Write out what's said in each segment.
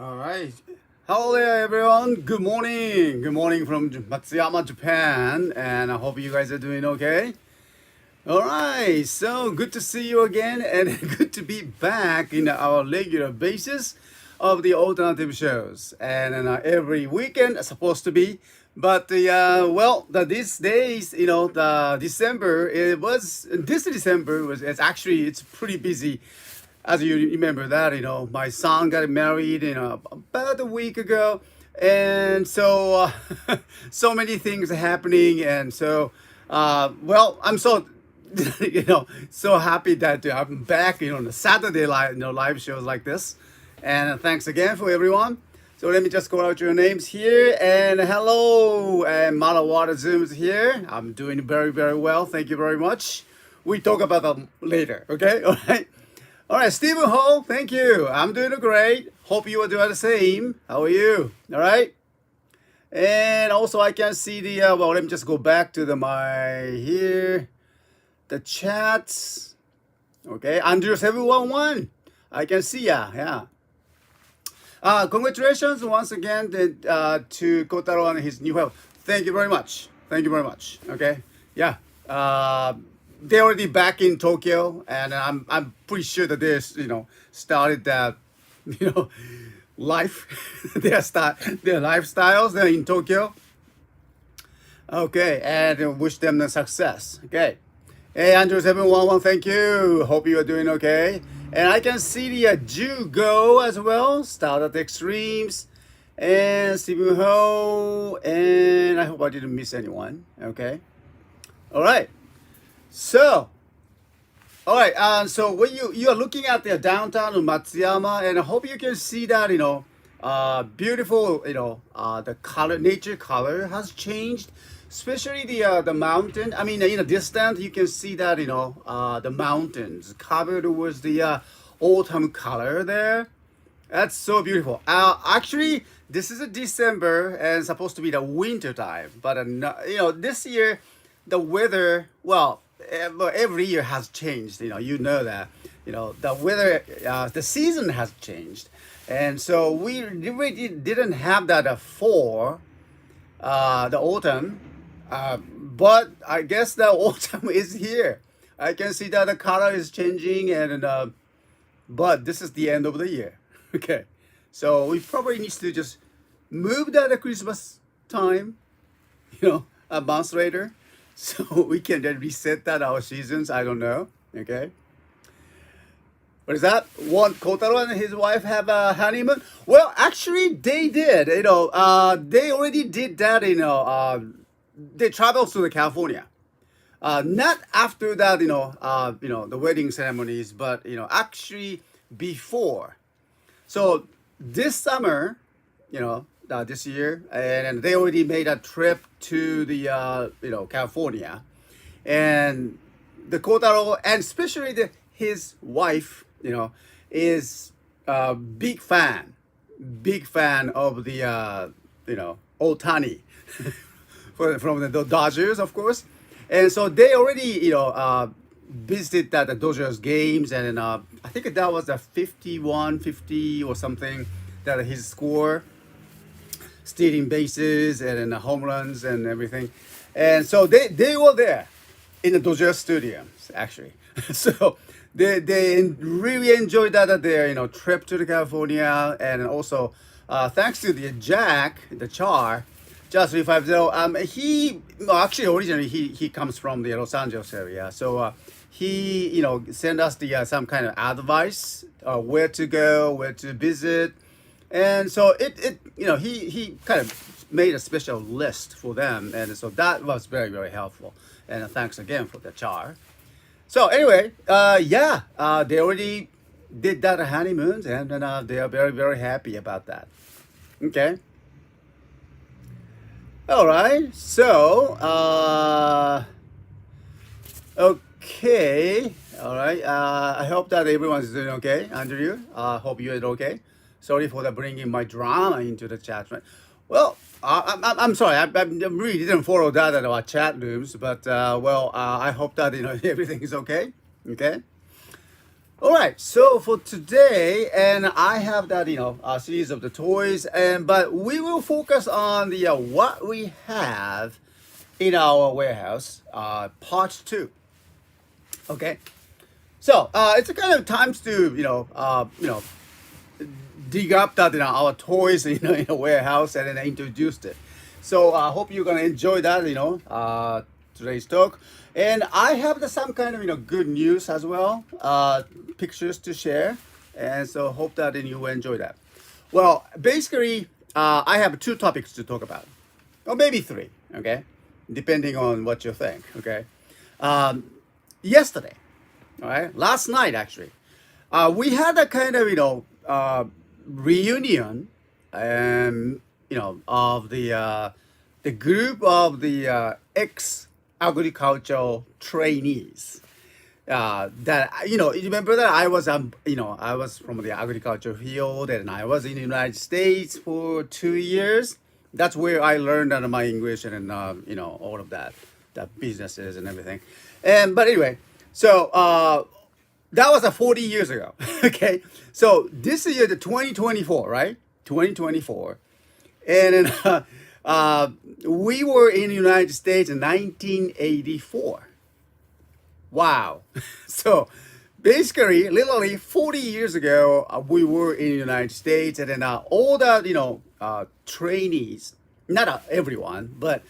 All right. Hello there, everyone. Good morning. Good morning from Matsuyama, Japan. And I hope you guys are doing okay. All right. So good to see you again and good to be back in our regular basis of the alternative shows. And every weekend it's supposed to be. But these days, the December, this December it's actually, it's pretty busy. As you remember that, my son got married, about a week ago, and so so many things are happening, and so I'm so so happy that I'm back, on the Saturday live shows like this, and thanks again for everyone. So let me just call out your names here, and hello, and Malawada Zoom's here. I'm doing very very well, thank you very much. We talk about them later, okay? All right. All right, Stephen Hall, thank you. I'm doing great. Hope you are doing the same. How are you? All right. And also, I can see the. Let me just go back to my here, the chats. Okay, Andrew 711. I can see ya. Yeah. Congratulations once again to Kotaro and his new health. Thank you very much. Thank you very much. Okay. Yeah. They're already back in Tokyo, and I'm pretty sure that they started that life their lifestyles there in Tokyo. Okay, and wish them the success. Okay, hey Andrew 711, thank you. Hope you are doing okay. And I can see the Jugo as well. Start at Extremes and Stephen Ho, and I hope I didn't miss anyone. Okay, all right. So, all right. So when you are looking at the downtown of Matsuyama, and I hope you can see that beautiful. The color, nature color has changed, especially the mountain. I mean, in the distance, you can see that the mountains covered with the autumn color there. That's so beautiful. Actually, this is a December and supposed to be the winter time, but this year the weather, every year has changed. You know that. The weather, the season has changed, and so we really didn't have that for the autumn. But I guess the autumn is here. I can see that the color is changing, and but this is the end of the year. Okay, so we probably need to just move that at Christmas time. A month later. So we can then reset that our seasons. I don't know. Okay. What is that? Want Kotaro and his wife have a honeymoon? Well, actually, they did. They already did that. They traveled to California. Not after that. The wedding ceremonies, but actually before. So this summer, this year, and they already made a trip to the California, and the Kotaro, and especially his wife, is a big fan of the Otani from the Dodgers, of course, and so they already visited the Dodgers games, and I think that was a 51-50 or something that his score. Stealing bases and home runs and everything, and so they were there in the Dodger Stadiums actually. So they really enjoyed that their trip to the California, and also thanks to the Jack, the Char, just 350. Actually originally he comes from the Los Angeles area, so he sent us the some kind of advice where to go, where to visit. And so he kind of made a special list for them, and so that was very very helpful. And thanks again for the char. So anyway, they already did that honeymoon, and they are very very happy about that. Okay. All right. So okay. All right. I hope that everyone's doing okay. Andrew, hope you're okay. Sorry for bringing my drama into the chat. Right? Well, I'm sorry. I really didn't follow that at our chat rooms, but I hope that everything is okay. Okay. All right, so for today, and I have that a series of the toys, and but we will focus on the what we have in our warehouse, part two. Okay, so it's a kind of times to dig up that our toys in a warehouse and then introduced it. So I hope you're gonna enjoy that today's talk. And I have some kind of good news as well, pictures to share, and so hope that you will enjoy that. Well, basically, I have two topics to talk about, or maybe three. Okay, depending on what you think. Okay, yesterday, all right, last night actually, we had a kind of reunion, of the group of the ex agricultural trainees. That you remember that I was I was from the agriculture field and I was in the United States for 2 years. That's where I learned my English and all of that businesses and everything. And but anyway, so that was 40 years ago. Okay, so this year the 2024, right? 2024, and then we were in the United States in 1984. Wow. So basically, literally 40 years ago, we were in the United States, and then all the trainees, not everyone, but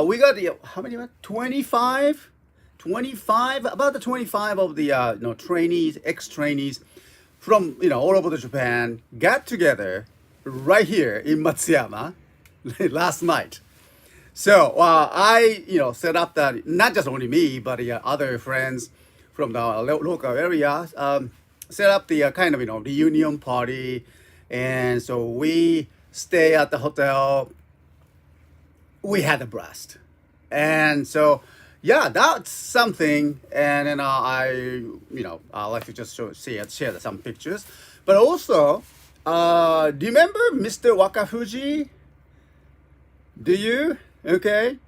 we got the how many? 25, 25, about the 25 of the trainees, ex-trainees from all over Japan got together right here in Matsuyama last night. So I, set up that, not just only me, but other friends from the local area, set up the kind of, reunion party. And so we stay at the hotel. We had a blast. And so, yeah, that's something. And then I like to just share some pictures. But also, do you remember Mr. Wakafuji? Do you? Okay,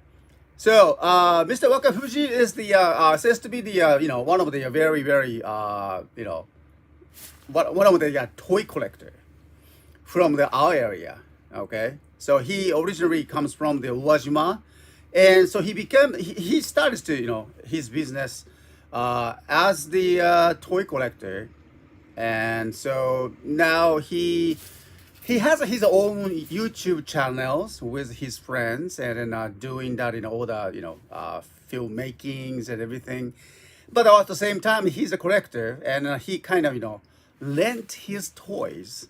so Mr. Wakafuji is the says to be the one of the very one of the toy collector from our area. Okay, so he originally comes from the Uwajima, and so he started to his business as the toy collector, and so now he has his own YouTube channels with his friends and doing that in all the filmmakings and everything. But at the same time, he's a collector and he kind of lent his toys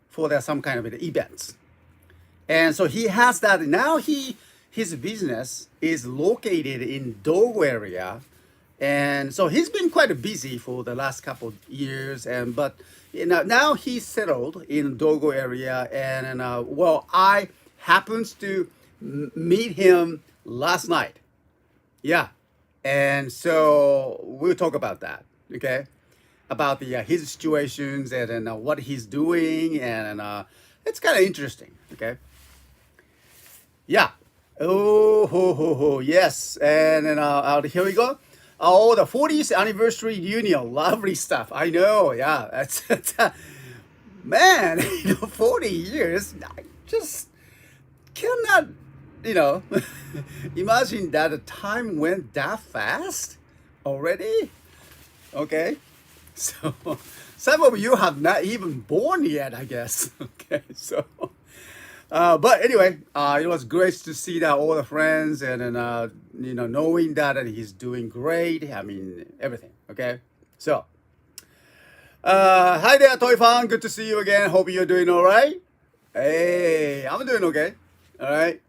for some kind of events. And so he has that now. His business is located in Dogo area, and so he's been quite busy for the last couple of years. But now he's settled in Dogo area, and well, I happens to meet him last night. Yeah, and so we'll talk about that. Okay, about the his situations and what he's doing, and it's kind of interesting. Okay, yeah. Oh, ho, ho, ho. Yes, and then here we go. Oh, the 40th anniversary reunion, lovely stuff. I know, yeah. That's man, 40 years. I just cannot, imagine that the time went that fast already. Okay, so some of you have not even born yet, I guess. Okay, so. But anyway, it was great to see that all the friends and knowing that he's doing great. I mean, everything. Okay, so hi there, toy fan. Good to see you again. Hope you're doing all right. Hey, I'm doing okay. All right.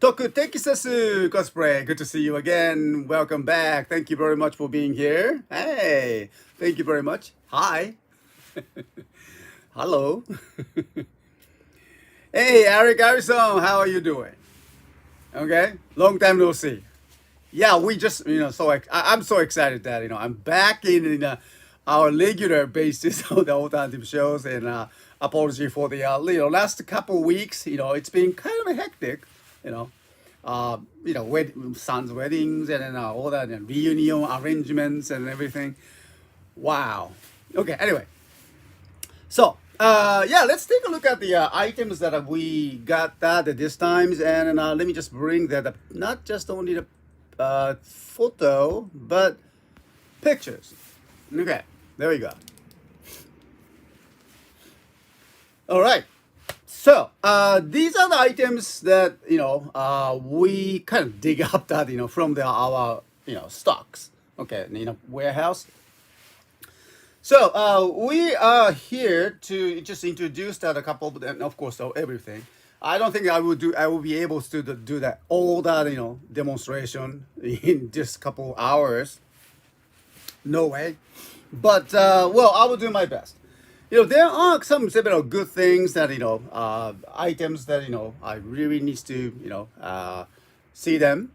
Tokusatsu cosplay. Good to see you again. Welcome back. Thank you very much for being here. Hey, thank you very much. Hi. Hello. Hey, Eric Harrison, how are you doing? Okay, long time no see. Yeah, we just, I'm so excited that, I'm back in our regular basis of the alternative shows, and apology for the, last couple weeks, it's been kind of hectic, son's weddings and all that, and reunion arrangements and everything. Wow. Okay, anyway. So, yeah, let's take a look at the items that we got that at this times, and let me just bring that up. Not just only the photo, but pictures. Okay, there we go. All right. So, these are the items that we kind of dig up that from our stocks. Okay, warehouse. So we are here to just introduce that a couple, and of course, everything. I don't think I will be able to do that all that demonstration in just couple hours. No way. But well, I will do my best. There are some several good things that items that I really need to see them,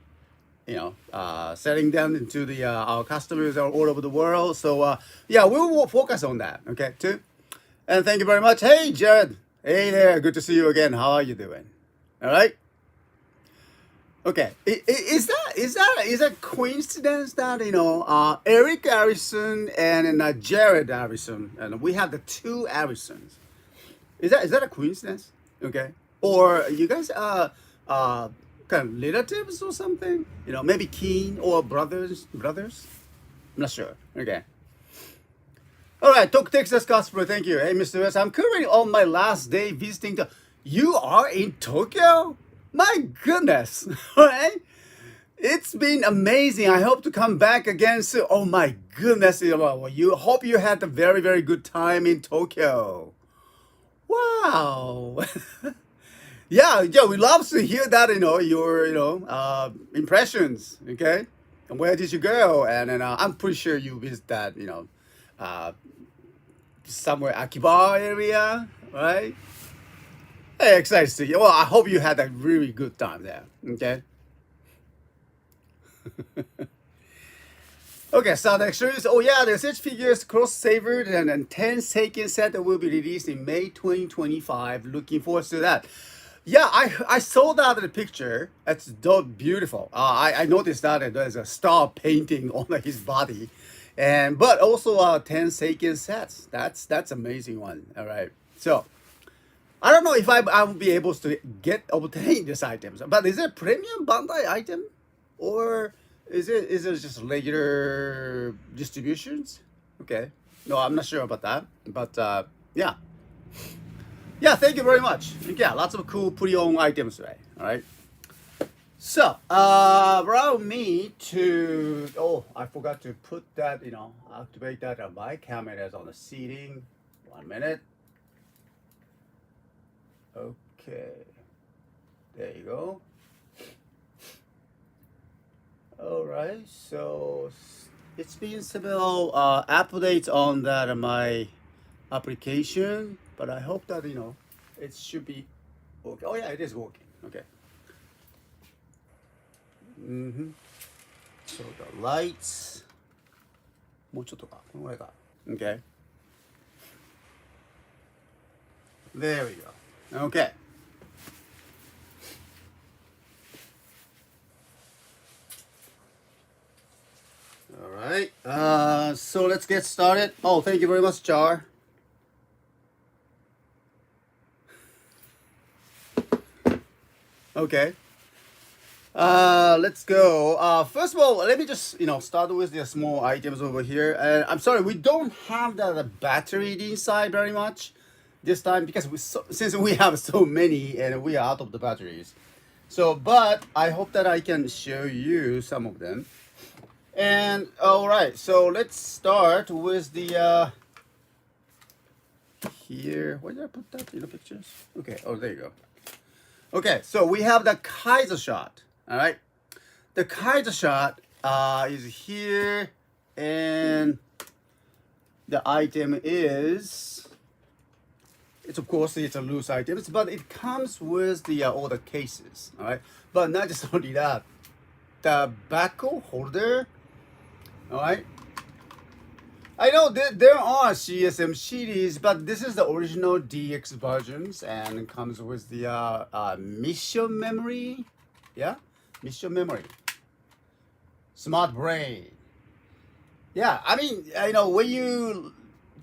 selling them into the our customers all over the world. So yeah, we will focus on that. Okay, too. And thank you very much. Hey, Jared. Hey there. Good to see you again. How are you doing? All right. Okay. Is that coincidence that Eric Harrison and Jared Harrison, and we have the two Harrisons? Is that a coincidence? Okay. Or you guys are kind of relatives or something? Maybe kin or brothers. I'm not sure. Okay. All right, Talk Texas Cosplay, thank you. Hey, Mr.S, I'm currently on my last day visiting You are in Tokyo? My goodness, all right? It's been amazing. I hope to come back again soon. Oh my goodness, you hope you had a very, very good time in Tokyo. Wow. Yeah, we love to hear that, your, impressions, okay? And where did you go? And I'm pretty sure you visited that, uh, somewhere Akiba area, right? Hey, excited to see you. Well, I hope you had a really good time there. Okay. Okay, so the extras. Oh yeah, the six figures cross savored and 10 Seiken set that will be released in May 2025. Looking forward to that. Yeah, I saw that in the picture. It's beautiful. I noticed that there's a star painting on his body. But also 10 Seiken sets. That's amazing one. All right. So I don't know if I will be able to obtain these items. But is it premium Bandai item, or is it just regular distributions? Okay. No, I'm not sure about that. But yeah. Yeah, thank you very much. Yeah, lots of cool pre-owned items today. All right. So, allow me to. Oh, I forgot to put that. Activate that. My camera is on the seating. 1 minute. Okay. There you go. All right. So it's been several updates on that my application, but I hope that it should be okay. Oh yeah, it is working. Okay. So the lights. もうちょっとか。このぐらいか。Okay. There we go. Okay. All right. So let's get started. Oh, thank you very much, Jar. Okay. Let's go. First of all, let me just start with the small items over here. And I'm sorry, we don't have the battery inside very much this time because since we have so many and we are out of the batteries. So, but I hope that I can show you some of them. And all right, so let's start with the here. Where did I put that in the pictures? Okay. Oh, there you go. Okay, so we have the Kaiser shot. All right, the Kaiser shot is here, and the item is. It's of course it's a loose item, but it comes with the all the cases. All right, but not just only that, the backhoe holder. All right. I know there are CSM series, but this is the original DX versions, and it comes with the mission memory. Yeah, mission memory. Smart brain. Yeah, I mean, when you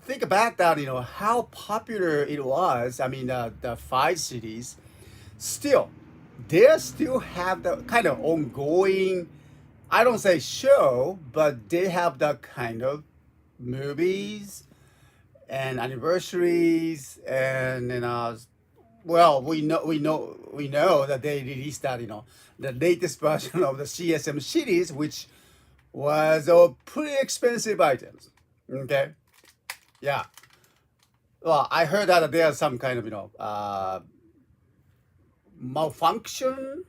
think back that how popular it was. I mean, the 5 cities still they still have the kind of ongoing. I don't say show, but they have the kind of movies and anniversaries and well, we know that they released that the latest version of the CSM series, which was pretty expensive items. Okay, yeah. Well, I heard that there are some kind of malfunction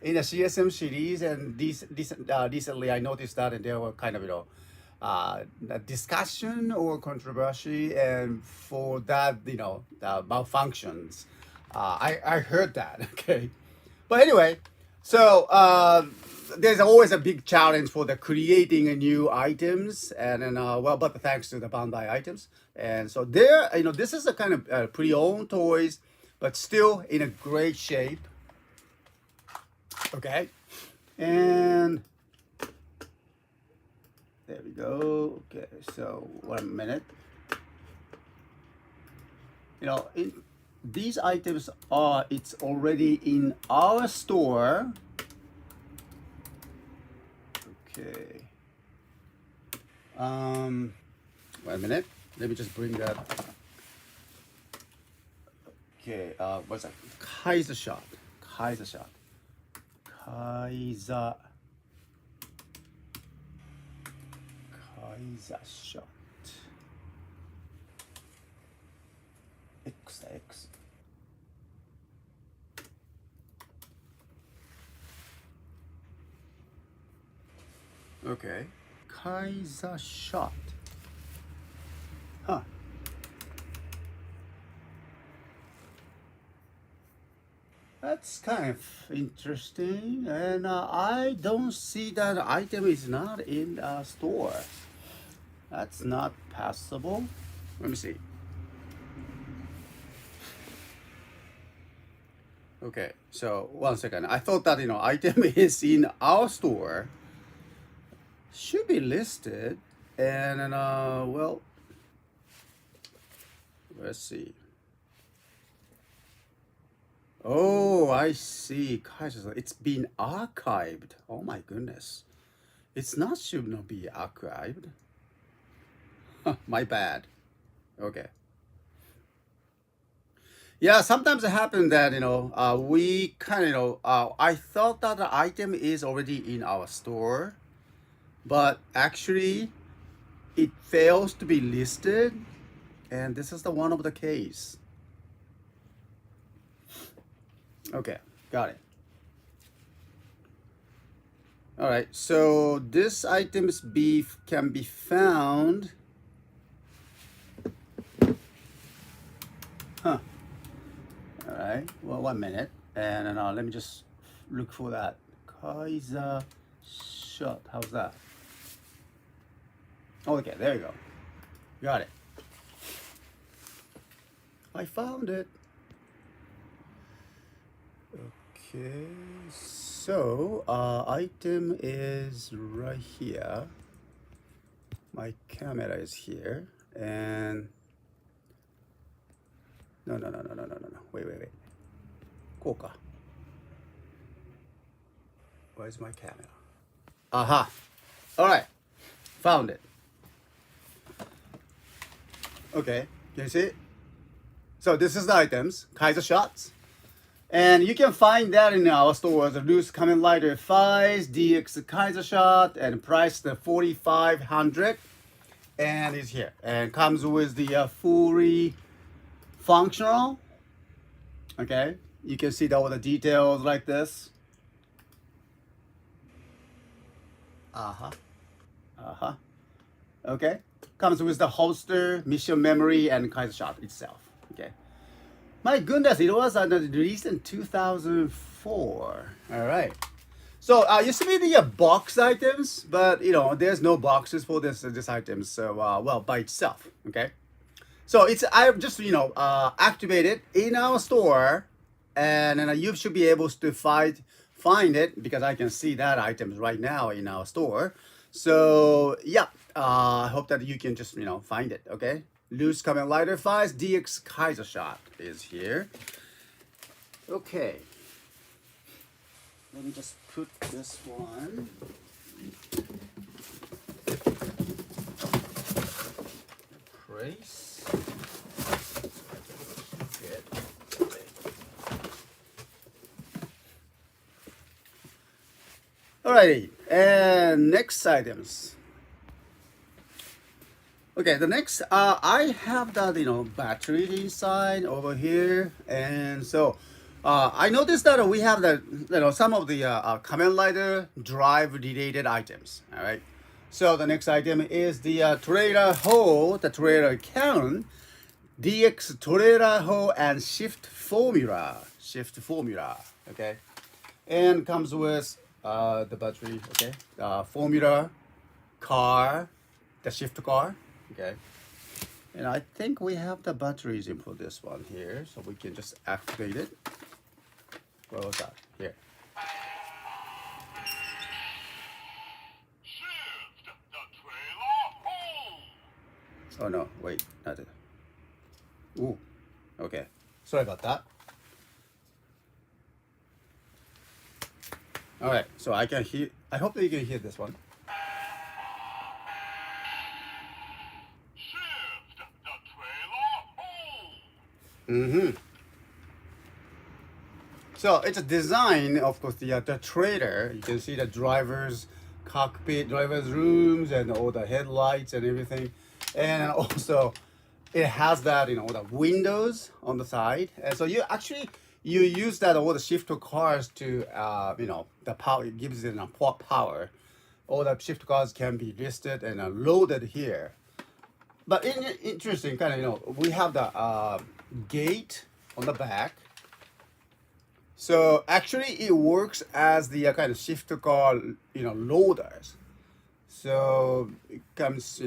in the CSM series, and recently I noticed that there were kind of a discussion or controversy, and for that the malfunctions. I heard that. Okay, but anyway, so there's always a big challenge for the creating new items, and then well, but thanks to the Bandai items, and so there, this is a kind of pre-owned toys, but still in a great shape. Okay, and there we go. Okay, so 1 minute. These items it's already in our store. Okay. 1 minute. Let me just bring that. Okay. What's that? Kaiser shot. Kaiser shot. Kaiser shot. X. Okay. Kaiser shot. Huh. That's kind of interesting, and I don't see that item is not in the store. That's not passable. Let me see. Okay, so 1 second. I thought that item is in our store. Should be listed, and well, let's see. Oh, I see. It's been archived. Oh my goodness. It's not should not be archived. My bad. Okay. Yeah, sometimes it happens that we kind of I thought that the item is already in our store, but actually it fails to be listed, and this is the one of the case. Okay, got it. All right, so this item's beef can be found. Huh. All right, well, 1 minute, and then let me just look for that. Kaiser shot, how's that? Okay, there you go. Got it. I found it. Okay, so item is right here. My camera is here, and no. Wait. こうか. Where's my camera? Aha. All right. Found it. Okay. Can you see it? So this is the items, Kaiser shots. And you can find that in our stores, the loose Kamen Rider 5, DX Kaiser shot, and priced at 4,500. And it's here. And comes with the fully functional. Okay. You can see all the details like this. Okay. Comes with the holster, mission memory, and Kaiser shot itself. Okay. My goodness, it was released in 2004. All right. So you see the box items, but there's no boxes for this items. So well, by itself. Okay. So I've just activated in our store, and then you should be able to find it because I can see that items right now in our store. So yeah, I hope that you can just find it. Okay. Loose Kamen Rider files. DX Kaiser shot is here. Okay. Let me just put this one. Brace. Good. Alrighty, and next items. Okay, the next, I have that, battery inside over here. And so, I noticed that we have the, some of the Kamen Rider drive related items. All right. So the next item is the trailer hoe, the trailer cannon, DX trailer hoe and shift formula. Okay. And comes with the battery, okay. Formula, car, the shift car. Okay, and I think we have the batteries in for this one here, so we can just activate it. Where was that? Here. Shift the trailer home. Oh no, wait, not it. Ooh, okay. Sorry about that. All right, so I can hear. I hope that you can hear this one. So it's a design, of course, the trailer. You can see the driver's cockpit, driver's rooms, and all the headlights and everything. And also, it has that, the windows on the side. And so you use that all the shifter cars to, the power. It gives it power. All the shift cars can be listed and loaded here. But interesting, kind of, we have the gate on the back. So actually it works as the kind of shifter car, loaders. So it comes,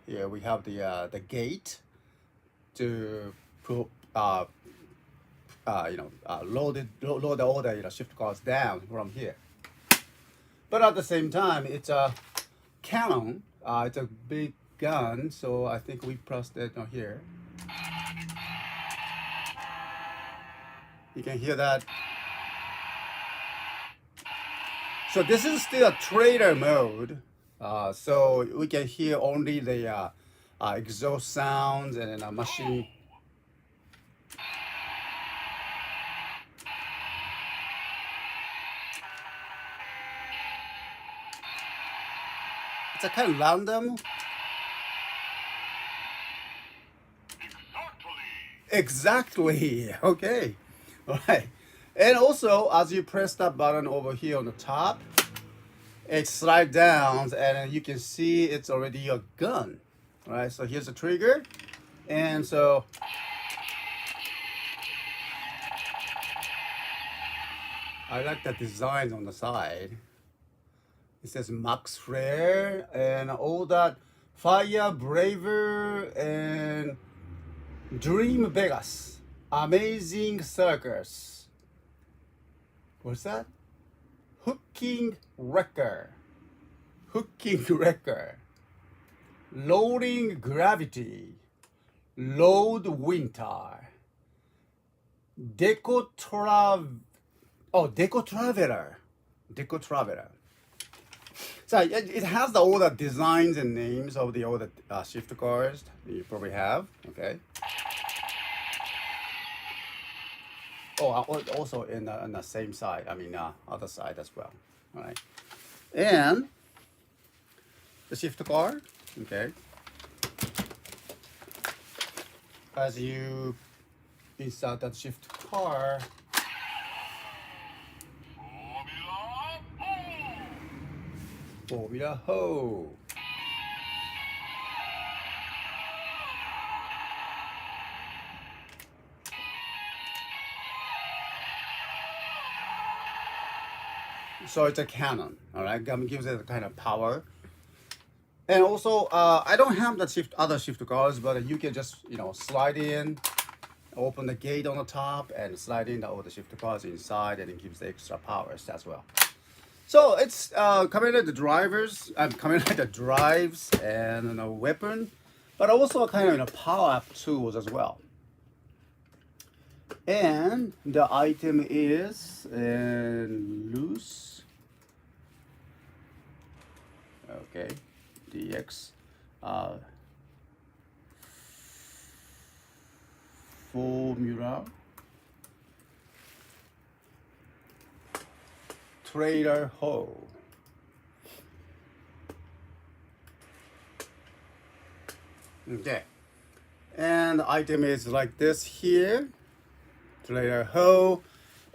here we have the gate to put, load all the shift cars down from here. But at the same time, it's a cannon. It's a big gun, so I think we pressed it on here. You can hear that. So this is still a trailer mode, so we can hear only the exhaust sounds and a machine. It's a kind of random. Exactly. Okay. All right. And also, as you press that button over here on the top, it slides down, and you can see it's already a gun. All right. So here's the trigger, and so I like the design on the side. It says Max Flare and all that Fire Braver and Dream Vegas, Amazing Circus. What's that? Hooking Wrecker. Loading Gravity. Load Winter. Deco Traveler. So it has all the designs and names of all the shift cars you probably have. Okay. Oh, also in the same side. I mean, other side as well. All right. And the shift car. Okay. As you insert that shift car. Formula Ho. So it's a cannon, all right? Gives it a kind of power. And also, I don't have the other shift cars, but you can just, slide in, open the gate on the top, and slide in all the shift cars inside, and it gives the extra powers as well. So it's Kamen Rider drivers, Kamen Rider drives, and a weapon. but also kind of power up tools as well. And the item is loose. Okay, DX. Formula. Trailer hoe. Okay, and the item is like this here, trailer hoe,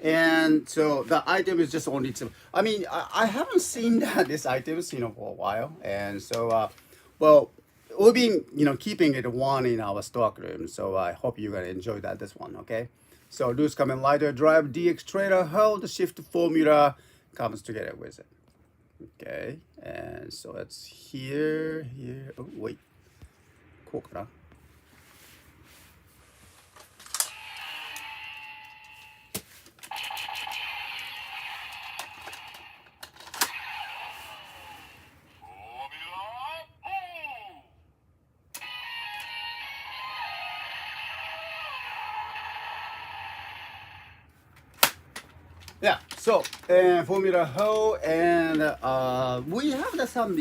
and so the item is just only two. I mean, I haven't seen this items for a while, and so well, we've been keeping it one in our stock room, so I hope you're gonna enjoy this one. Okay, so loose Kamen Rider drive DX trailer hoe, the shift formula comes together with it. Okay, and so it's here. Oh wait. こうかな Yeah, so Formula Ho, and we have some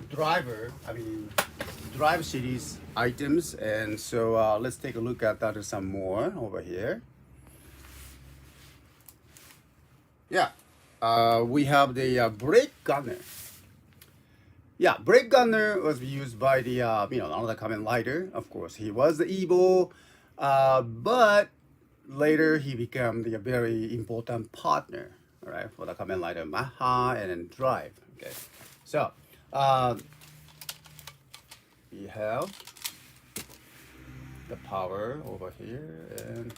driver, drive series items, and so let's take a look at that some more over here. Yeah, we have the brake gunner. Yeah, brake gunner was used by the another Kamen Rider. Of course, he was the evil, but later he became the very important partner, all right, for the Kamen Rider Maha and then Drive. Okay, so we have the power over here and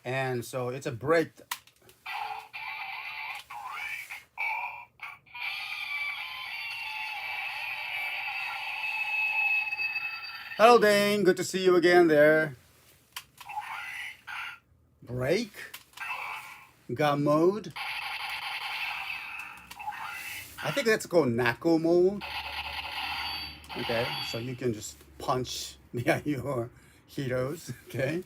and so it's a brake. Hello, Dane. Good to see you again there. Brake. Gun mode. I think that's called Nako mode. Okay, so you can just punch your heroes. Okay.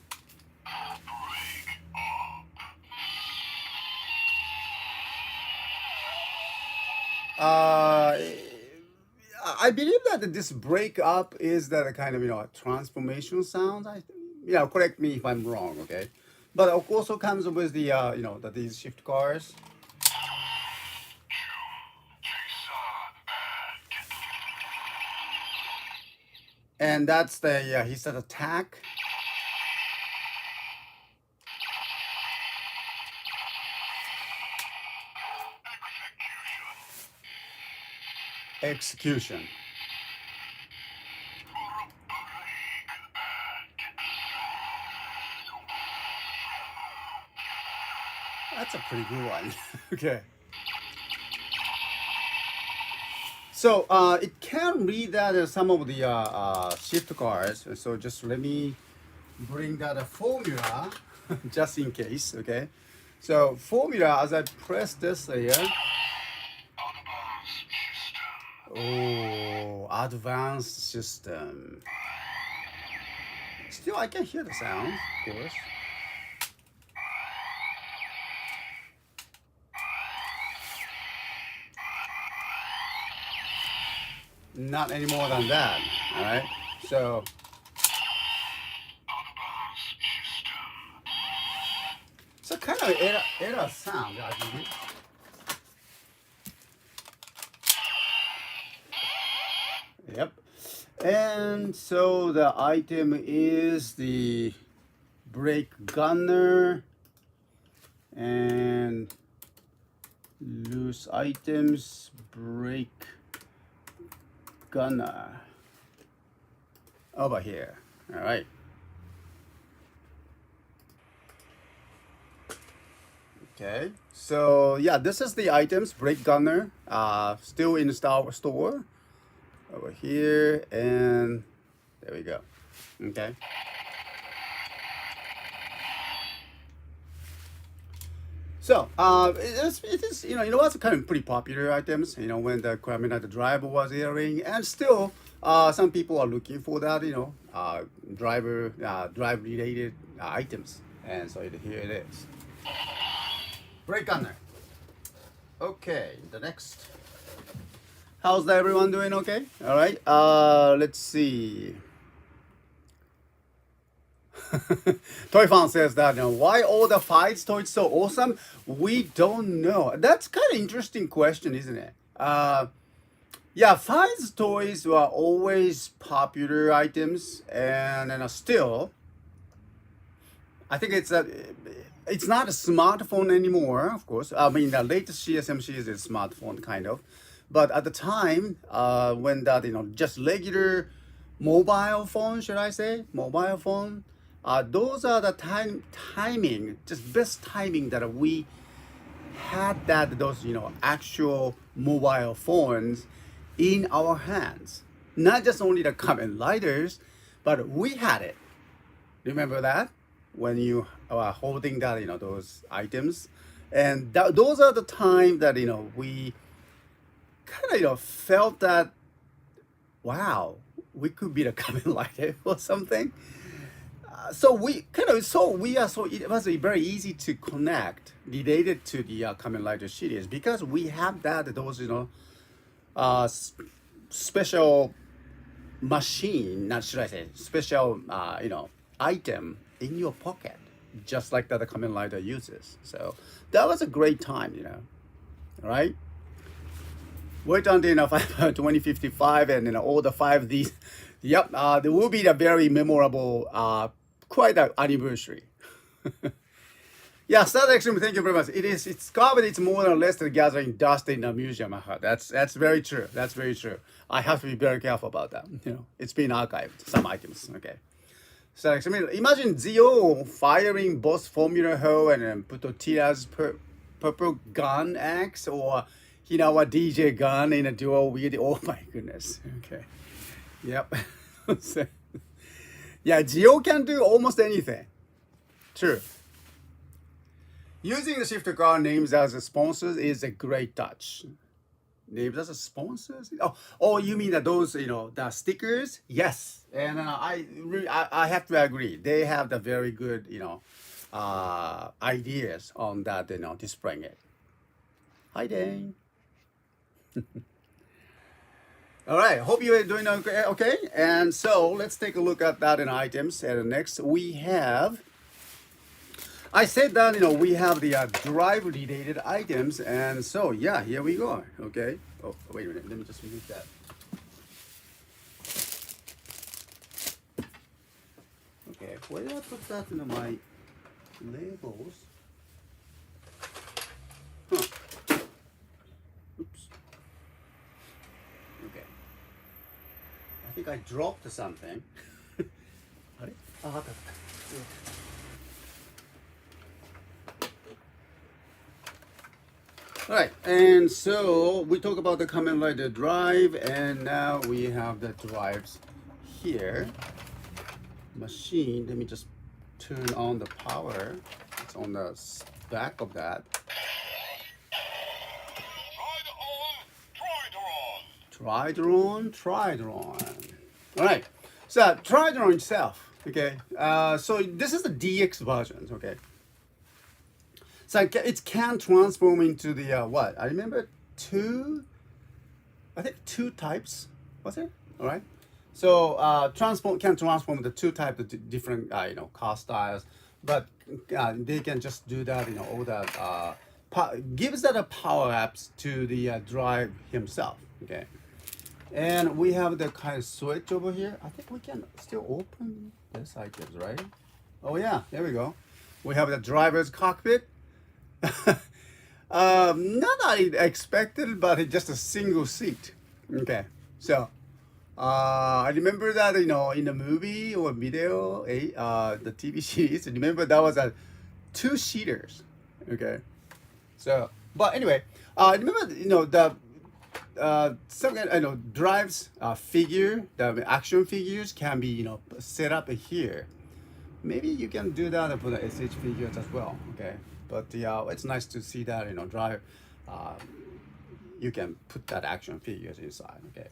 I believe that this break up is that a kind of transformation sound. Correct me if I'm wrong, okay? But it also comes with the these shift cars. And that's the he said attack. Execution. That's a pretty good one. Okay. So it can read that some of the shift cars. So just let me bring that a formula just in case. Okay. So formula, as I press this here. Oh, advanced system. Still, I can hear the sound, of course. Not any more than that, all right? So, so kind of error sound, I believe. Yep. And so the item is the brake gunner and loose items, brake gunner over here. All right. Okay. So yeah, this is the items, brake gunner, still in the store. Over here, and there we go. Okay. So it is it was kind of pretty popular items. When the Kamen Rider Drive was airing, and still some people are looking for that. Drive related items, and so here it is. Break on there. Okay, the next. How's everyone doing? Okay, all right. Let's see. Toy fan says that why all the fights toys so awesome? We don't know. That's kind of interesting question, isn't it? Yeah, fights toys were always popular items, and still, I think it's not a smartphone anymore. Of course, I mean the latest CSMC is a smartphone kind of, but at the time when that just regular mobile phone, should I say mobile phone? Those are the timing, just best timing that we had those actual mobile phones in our hands. Not just only the Kamen Riders, but we had it. Remember that when you are holding that those items, and those are the time that we kind of felt that wow, we could be the Kamen Rider or something. It was very easy to connect related to the Kamen Rider series because we have those special machine, not should I say special item in your pocket, just like that the Kamen Rider uses. So that was a great time, right? Wait until 2055 and all the 5 Ds. Yep, there will be a very memorable quite an anniversary. Yeah, Star Extreme, thank you very much. It's covered. It's more or less the gathering dust in a museum. That's very true. That's very true. I have to be very careful about that. It's been archived, some items. Okay. Star Extreme, imagine Zio firing both Formula Ho and Putotira's purple gun axe, or a DJ gun in a dual wield. Oh my goodness. Okay. Yep. Yeah, Geo can do almost anything. True. Using the shifter car names as a sponsors is a great touch. Names as a sponsors? Oh, you mean that those the stickers? Yes, and I have to agree. They have the very good ideas on that displaying it. Hi Dane. All right, hope you're doing okay. Okay, and so let's take a look at that in items. And next we have, I said that we have the drive-related items, and so yeah, here we go. Okay. Oh, wait a minute. Let me just move that. Okay, where did I put that in my labels? Huh. Oops. Okay. I think I dropped something. All right, and so we talk about the Kamen Rider Drive, and now we have the drives here. Machine, let me just turn on the power. It's on the back of that. Tridron. All right, so Tridron itself, okay. So this is the DX version, okay. So it can transform into the what? I remember two types, was it? All right. So can transform the two types of different car styles, but they can just do that. All that gives that a power ups to the drive himself. Okay. And we have the kind of switch over here. I think we can still open this items, right? Oh yeah, there we go. We have the driver's cockpit. Not I expected, but it's just a single seat. Okay, so I remember that in the movie or video, the TV series. Remember that was a 2-seaters. Okay, so but anyway, remember the some drives figure, the action figures can be set up here. Maybe you can do that for the SH figures as well. Okay. but it's nice to see that drive. You can put that action figures inside. Okay,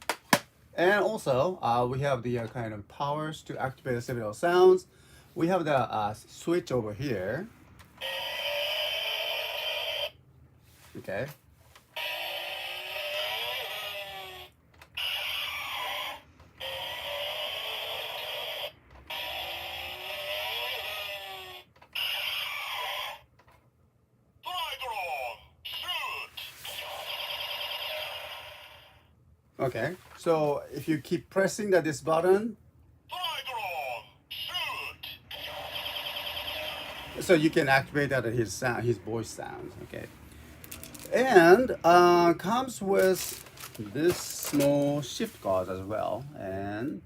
and also we have the kind of powers to activate several sounds. We have the switch over here. Okay. Tridron, shoot! Okay, so if you keep pressing this button, Tridron, shoot! so you can activate that his sound, his voice sounds. Okay, and comes with this small shift card as well, and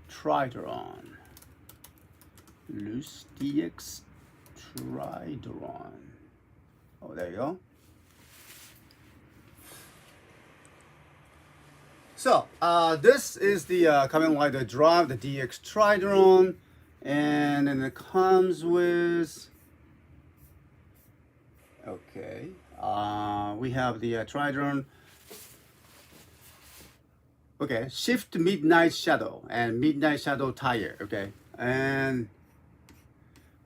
Tridron, Loose DX Tridron. Oh, there you go. So this is the Kamen Rider Drive, the DX Tridron, and then it comes with. Okay, we have the Tridron. Okay, shift Midnight Shadow and Midnight Shadow tire. Okay, and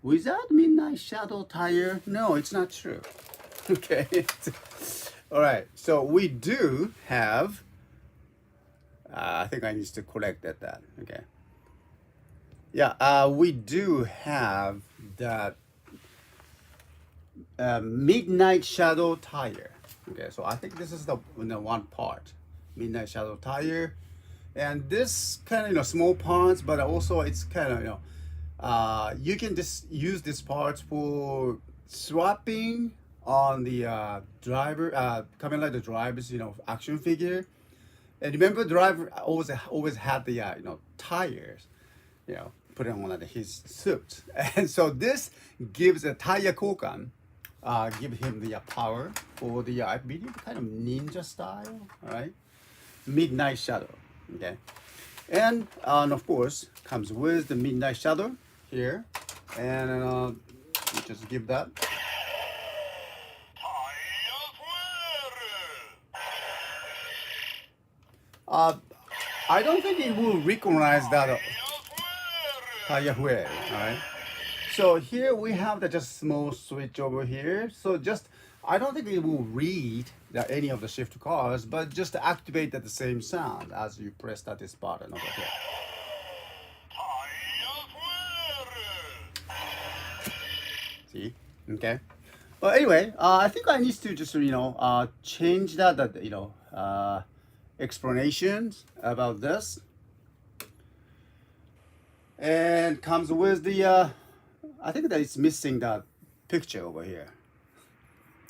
without Midnight Shadow tire, no, it's not true. Okay, all right. So we do have. I think I need to correct that. Okay. Yeah, we do have that Midnight Shadow tire. Okay, so I think this is the one part, Midnight Shadow tire, and this kind of small parts, but also it's kind of you can just use this parts for swapping on the driver, Kamen Rider driver's action figure. And remember, driver always had the tires, put it on his suit, and so this gives a tire kokan, give him the power for the I believe kind of ninja style, all right? Midnight Shadow, okay, and of course comes with the Midnight Shadow here, and you just give that. I don't think it will recognize that tire wear, all right? So here we have the just small switch over here. So just, I don't think it will read any of the shift cards, but just activate at the same sound as you press this button over here. See, okay. But anyway, I think I need to just change that explanations about this, and comes with the I think that it's missing that picture over here.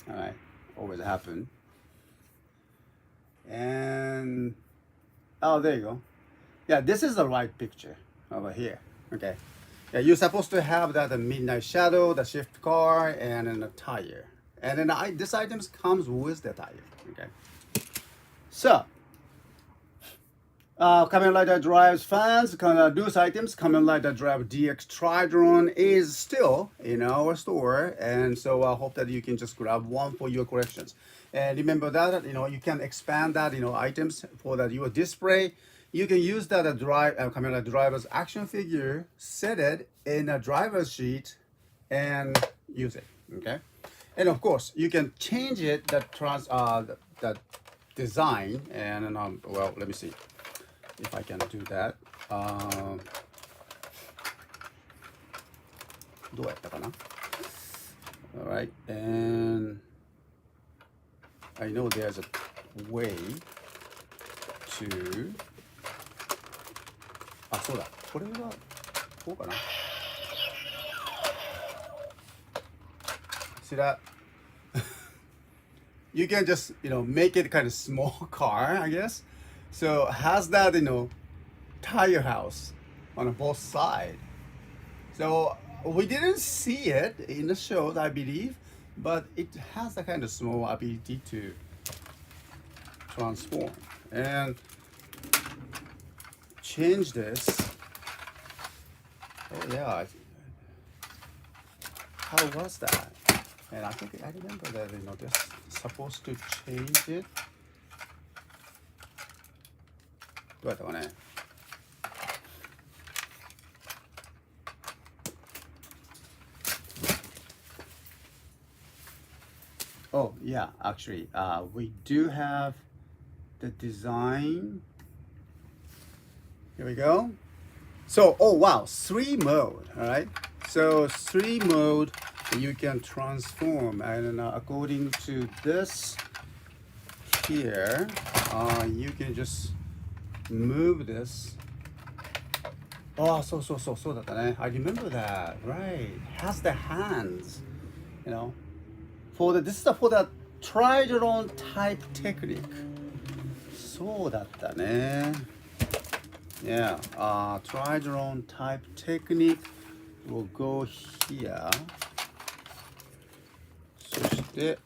All right, always happen. And oh, there you go. Yeah, this is the right picture over here. Okay. Yeah, you're supposed to have that Midnight Shadow, the shift car, and then a tire. And then this items comes with the tire. Okay. So, Kamen Rider Drive's fans, those items, Kamen Rider Drive DX Tridron is still in our store, and so I hope that you can just grab one for your collections. And remember that you can expand that items for that your display. You can use that Kamen Rider Driver's action figure, set it in a driver's sheet, and use it. Okay, and of course you can change it that design, and well, let me see if I can do that. どうやったかな? All right, and I know there's a way to. あ、そうだ。これはこうかな. See that? You can just make it kind of small car, I guess. So has that tire house on both sides. So we didn't see it in the shows, I believe, but it has a kind of small ability to transform and change this. Oh yeah. how was that? And I think I remember that they're supposed to change it. どうやったかね? Oh yeah, actually, we do have the design. Here we go. So, oh wow, 3 mode, all right? So 3 mode, you can transform, and according to this here, you can just move this. Oh, so that I remember that, right? Has the hands, this is for the triathlon type technique. そうだったね. Yeah, triathlon type technique will go here. そして、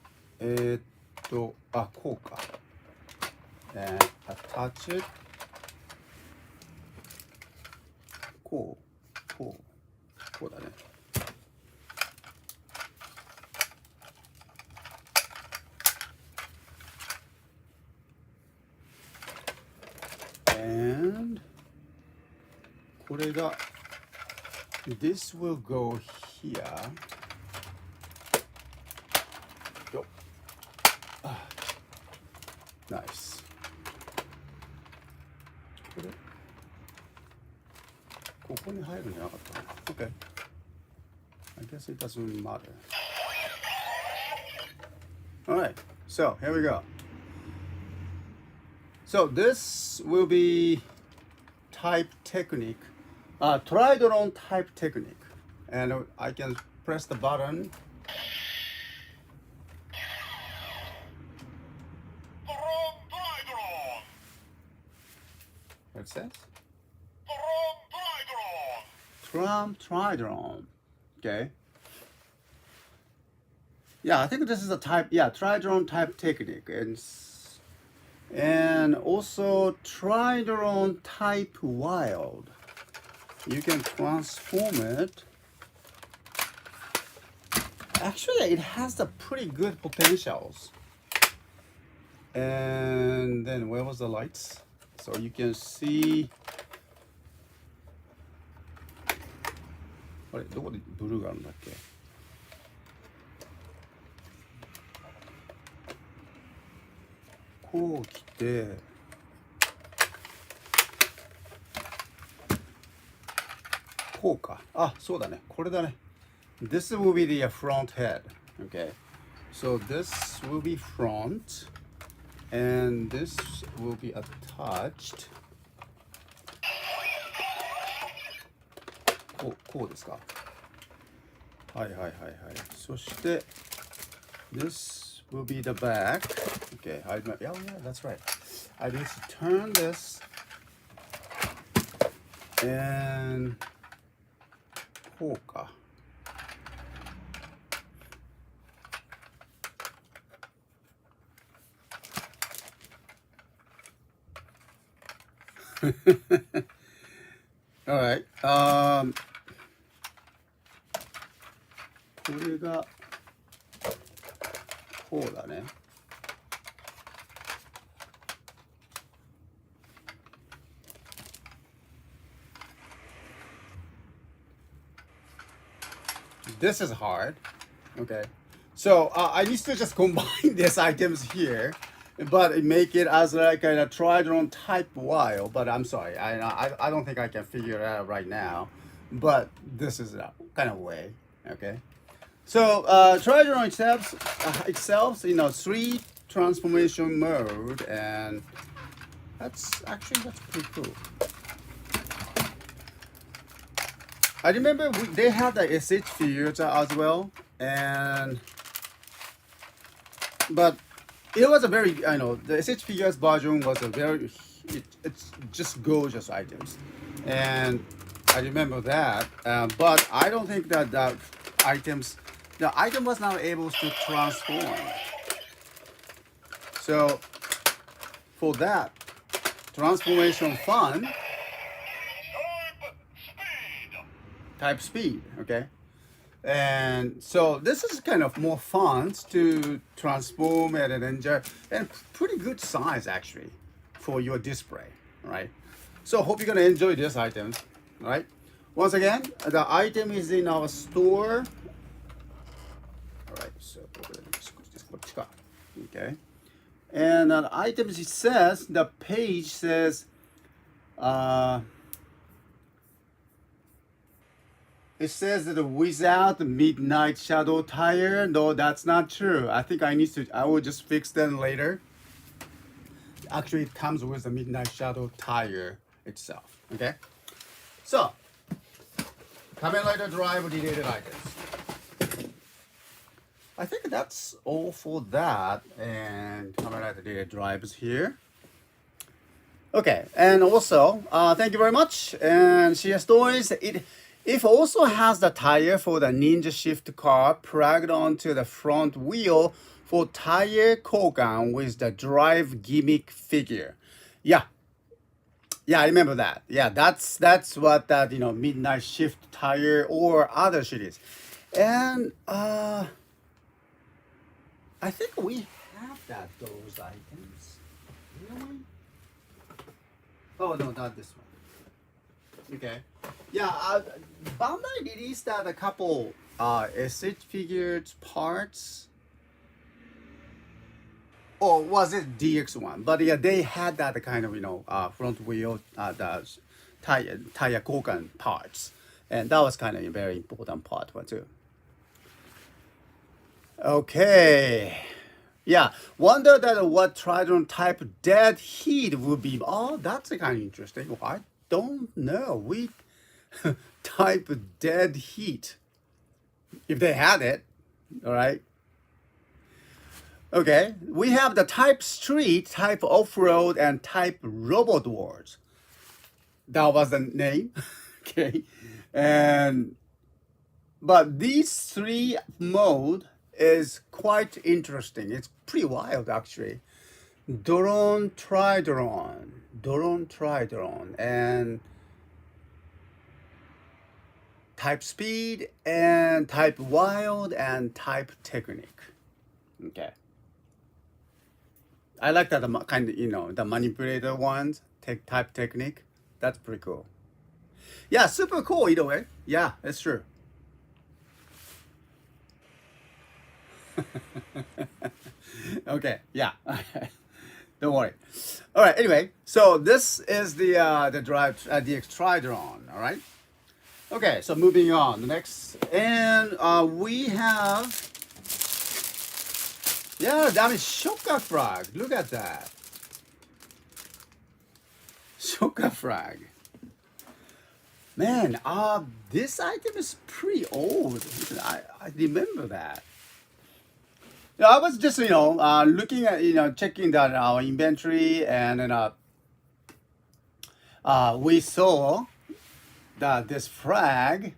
こうか。And attach it. こうだね。And これが this will go here. Yo. Nice. ここに入るんじゃなかったの? Okay. I guess it doesn't matter. Alright, so here we go. So this will be type technique, triathlon type technique. And I can press the button. What it says? Triathlon. Okay. Yeah, I think this is a type, triathlon type technique. And also triathlon type wild. You can transform it. Actually, it has the pretty good potentials. And then where was the lights? So you can see. あれ、どこでブルーがあるんだっけ? こう来て、こうか。あ、そうだね。これだね。This will be the front head. Okay. So this will be front, and this will be attached. こうですか。はい。そして、this will be the back. Okay, yeah, that's right. I need to turn this and こうか。All right. これがこうだね。This is hard. Okay. So I need to just combine these items here, but make it as like a triathlon type while. But I'm sorry, I don't think I can figure it out right now. But this is a kind of way. Okay. So triathlon itself, 3 transformation mode, and that's pretty cool. I remember they had the SH figures as well, but it was a very, the SH figures version was a very, it's just gorgeous items, and I remember that, but I don't think that the item was not able to transform. So for that transformation fun, type speed, okay? And so this is kind of more fun to transform it and enjoy, and pretty good size actually for your display, right? So hope you're gonna enjoy this item, right? Once again, the item is in our store. All right, so okay, and the items it says, the page says, it says that without midnight shadow tire. No, that's not true. I think I will just fix that later. Actually, it comes with the midnight shadow tire itself. Okay. So, Kamen Rider Drive related items. I think that's all for that. And Kamen Rider related drives here. Okay, and also, thank you very much. And CSTOYS, it also has the tire for the Ninja Shift car plugged onto the front wheel for tire kogan with the drive gimmick figure. Yeah, I remember that. Yeah, that's what that Midnight Shift tire or other series, and I think we have those items. Really? Oh no, not this one. Okay. Yeah, Bandai released a couple SH figured parts. Or was it DX1? But yeah, they had that kind of front wheel the tire kogan parts, and that was kind of a very important part one too. Okay. Yeah, wonder that what Trident type dead heat would be. Oh, that's kind of interesting. Well, I don't know. We type dead heat. If they had it, all right. Okay, we have the type street, type off-road, and type robot wars. That was the name. Okay, but these three mode is quite interesting. It's pretty wild actually. Drone Tridron, and type speed, and type wild, and type technique. Okay. I like that kind of, the manipulator ones, type technique. That's pretty cool. Yeah, super cool either way. Yeah, that's true. Okay, yeah. Don't worry. All right, anyway, so this is the drive DX Tridron, all right? Okay, so moving on. The next, and we have, yeah, that is Shoka Frag. Look at that. Shoka Frag. Man, this item is pretty old. I remember that. Yeah, I was just looking at checking that our inventory, and then we saw that this frag,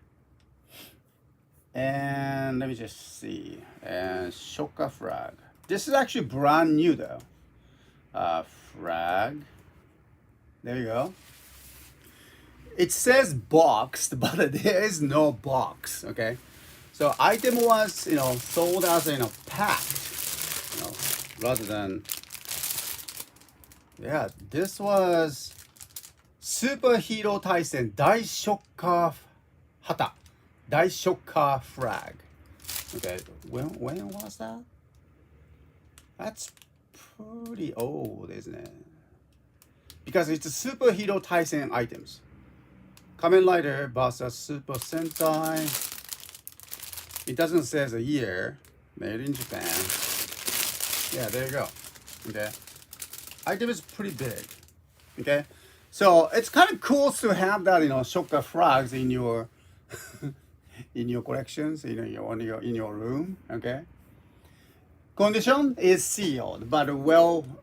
and let me just see, and Shoka Frag. This is actually brand new though. Frag. There you go. It says boxed, but there is no box. Okay, so item was sold as packed, rather than, yeah. This was Superhero Taisen Daishoka Hata, Daishoka Frag. Okay, when was that? That's pretty old, isn't it? Because it's a Superhero Taisen items. Kamen Rider versus Super Sentai. It doesn't say the year. Made in Japan. Yeah, there you go. Okay. Item is pretty big. Okay. So it's kind of cool to have that, Shoka Frags in your in your collections, in your room. Okay. Condition is sealed, but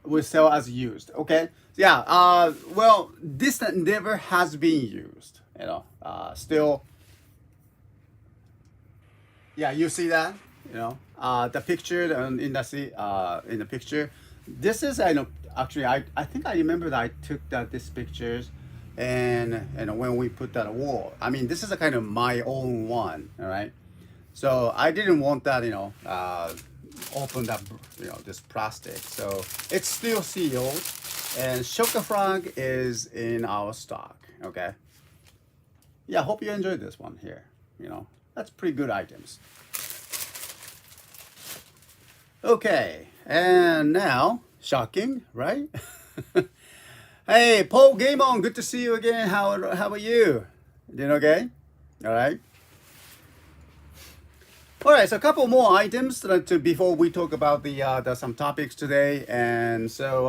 we sell as used. Okay. Yeah. Well, this never has been used. Still. Yeah, you see that? The picture in the picture. This is actually I think I remember that I took this pictures, and when we put that wall. I mean, this is a kind of my own one. All right. So I didn't want that, open up, this plastic. So it's still sealed, and Shoka Frog is in our stock. Okay. Yeah, hope you enjoyed this one here. That's pretty good items. Okay, and now, shocking, right? Hey, Paul Game On, good to see you again. How are you? Doing okay? All right. All right, so a couple more items before we talk about the some topics today, and so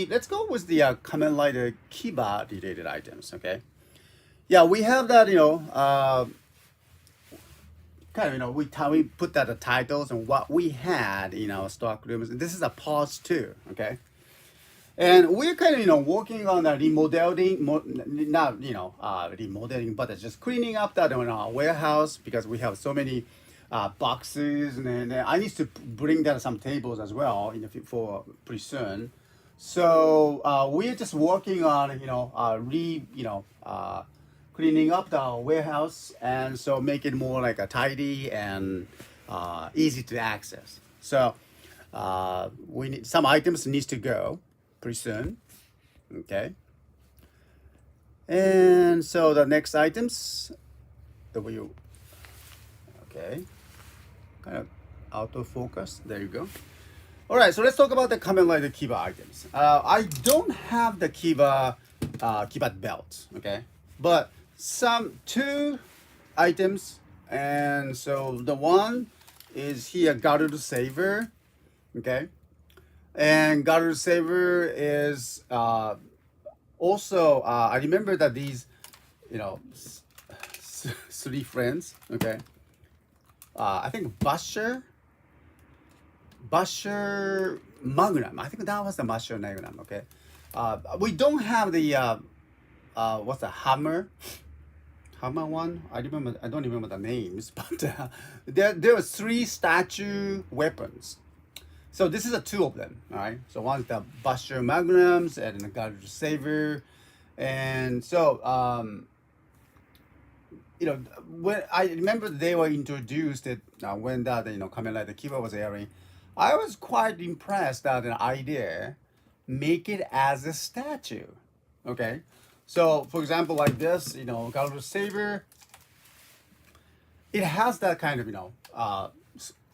let's go with the Kamen Rider Kiba related items. Okay. Yeah, we have that. Kind of, we put that the titles and what we had in our stock rooms. This is a part 2, okay? And we're kind of, working on the remodeling, not, remodeling, but it's just cleaning up that in our warehouse because we have so many boxes, and then I need to bring down some tables as well for pretty soon. So we're just working on, cleaning up the warehouse, and so make it more like a tidy and easy to access. So we need some items needs to go pretty soon. Okay. And so the next items okay, kind of out of focus. There you go. All right, so let's talk about the Kamen Rider Kiba items. I don't have the Kiba belt, okay, but two items, and so the one is here, Garuda Saver, okay, and Garuda Saver is also I remember that these, three friends, okay, I think Basher Magnum, I think that was the Basher Magnum, okay. We don't have the what's the hammer one. I don't remember the names, but there were 3 statue weapons. So this is two of them. All right. So one's the Basher Magnums and the Garuda Saver, and so when I remember they were introduced it when that Kamen Rider Kiba was airing, I was quite impressed that an idea make it as a statue. Okay. So, for example, like this, Garuda Saber, it has that kind of,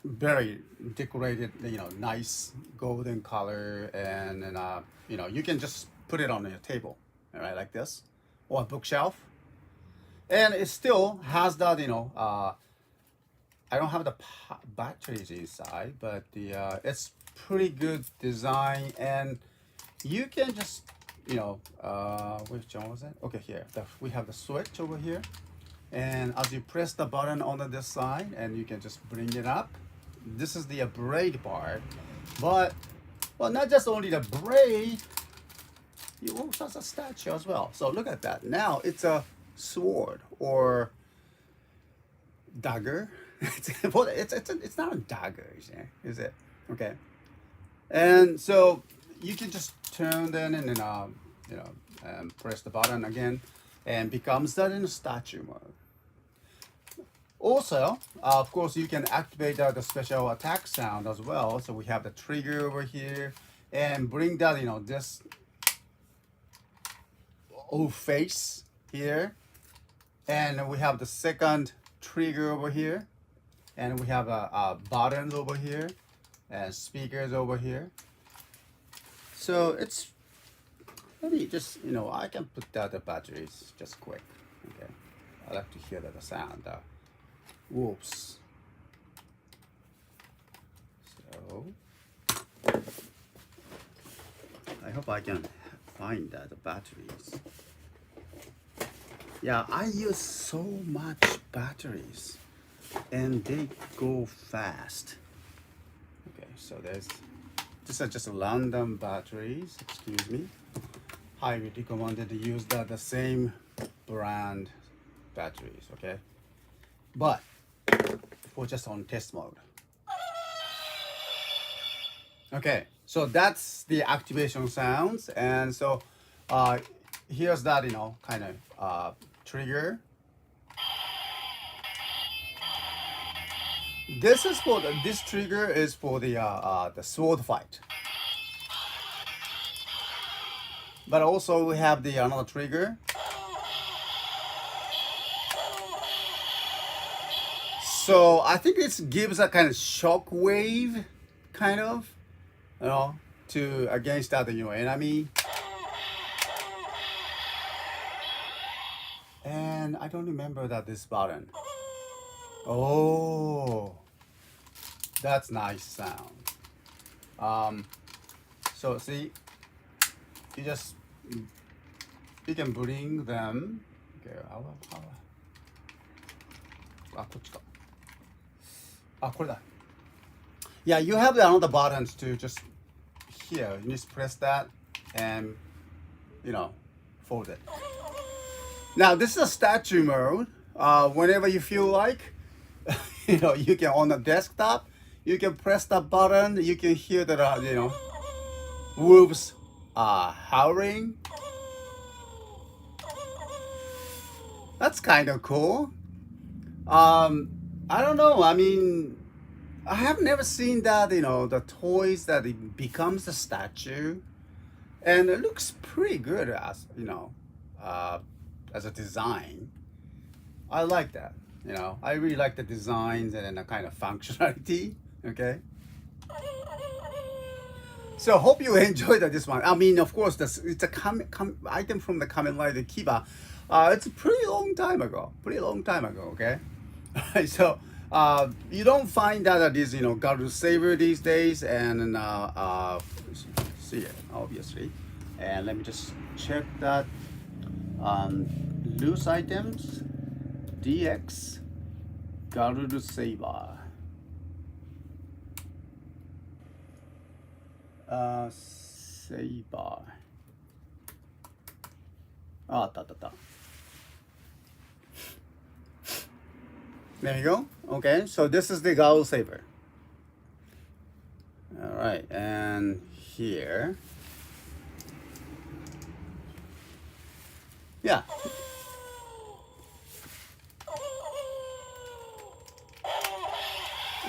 very decorated, nice golden color, and you can just put it on your table, all right, like this, or a bookshelf, and it still has that, I don't have the batteries inside, but it's pretty good design, and you can just which one was it? Okay, here we have the switch over here, and as you press the button on this side, and you can just bring it up. This is the braid part, but not just only the braid, you also have a statue as well. So look at that. Now it's a sword or dagger. It's not a dagger, is it? Okay, and so you can just turn then and then press the button again, and becomes that in statue mode. Also, of course, you can activate the special attack sound as well. So we have the trigger over here, and bring that this face here, and we have the second trigger over here, and we have buttons over here, and speakers over here. So it's maybe just I can put down the batteries just quick. Okay, I like to hear the sound. Whoops. So I hope I can find the batteries. Yeah, I use so much batteries, and they go fast. Okay, so these are just random batteries. Excuse me. Highly recommended to use the same brand batteries. Okay, but for just on test mode. Okay, so that's the activation sounds, and so here's that kind of trigger. This is for this trigger is for the sword fight. But also we have the another trigger. So I think it gives a kind of shock wave, kind of, to against other enemy. And I don't remember that this button. Oh, that's nice sound. So see, you can bring them. Okay, how? あ、こっちか。あ、これだ。Yeah, you have the another buttons to just here. You just press that and fold it. Now this is a statue mode. Whenever you feel like, you can on the desktop, you can press the button. You can hear the wolves howling. That's kind of cool. I don't know. I mean, I have never seen that. The toys that it becomes a statue, and it looks pretty good as a design. I like that. I really like the designs and the kind of functionality. Okay. So hope you enjoyed this one. I mean, of course, it's a item from the Kamen Rider Kiba. It's a pretty long time ago. Okay. So you don't find that these Garu Saver these days, and see it obviously. And let me just check that. Loose items, DX, Garu Saver. Saber. あったあったあった。There you go. Okay, so this is the Garu Saber. All right, and here. Yeah.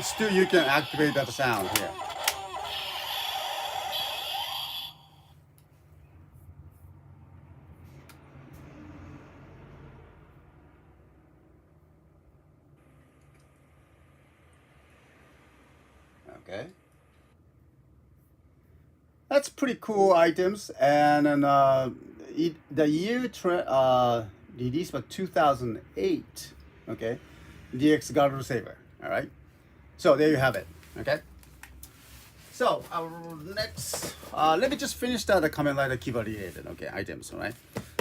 Still, you can activate that sound here. Okay. That's pretty cool items, and the year release was 2008. Okay, DX Garu Saver. All right. So there you have it. Okay. So our next, let me just finish the Kamen Rider Kiba-related items. All right.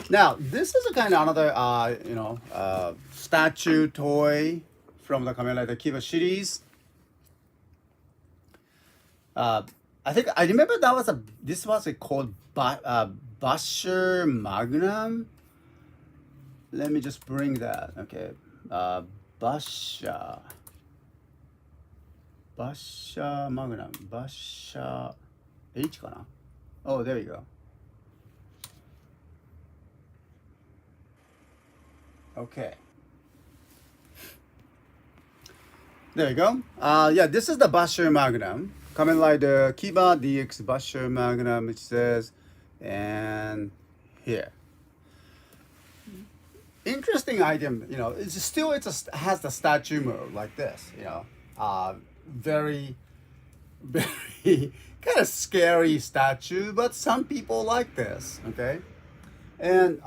Now this is a kind of another statue toy from the Kamen Rider Kiba series. I think I remember this was called Basher Magnum. Let me just bring that. Okay, Basher Magnum. Basher H かな? Oh, there you go. Okay. There you go. Yeah, this is the Basher Magnum. Kamen Rider Kiba DX Basher Magnum, it says, and here. Interesting item, it's still has the statue mode like this, very, very kind of scary statue, but some people like this, okay? And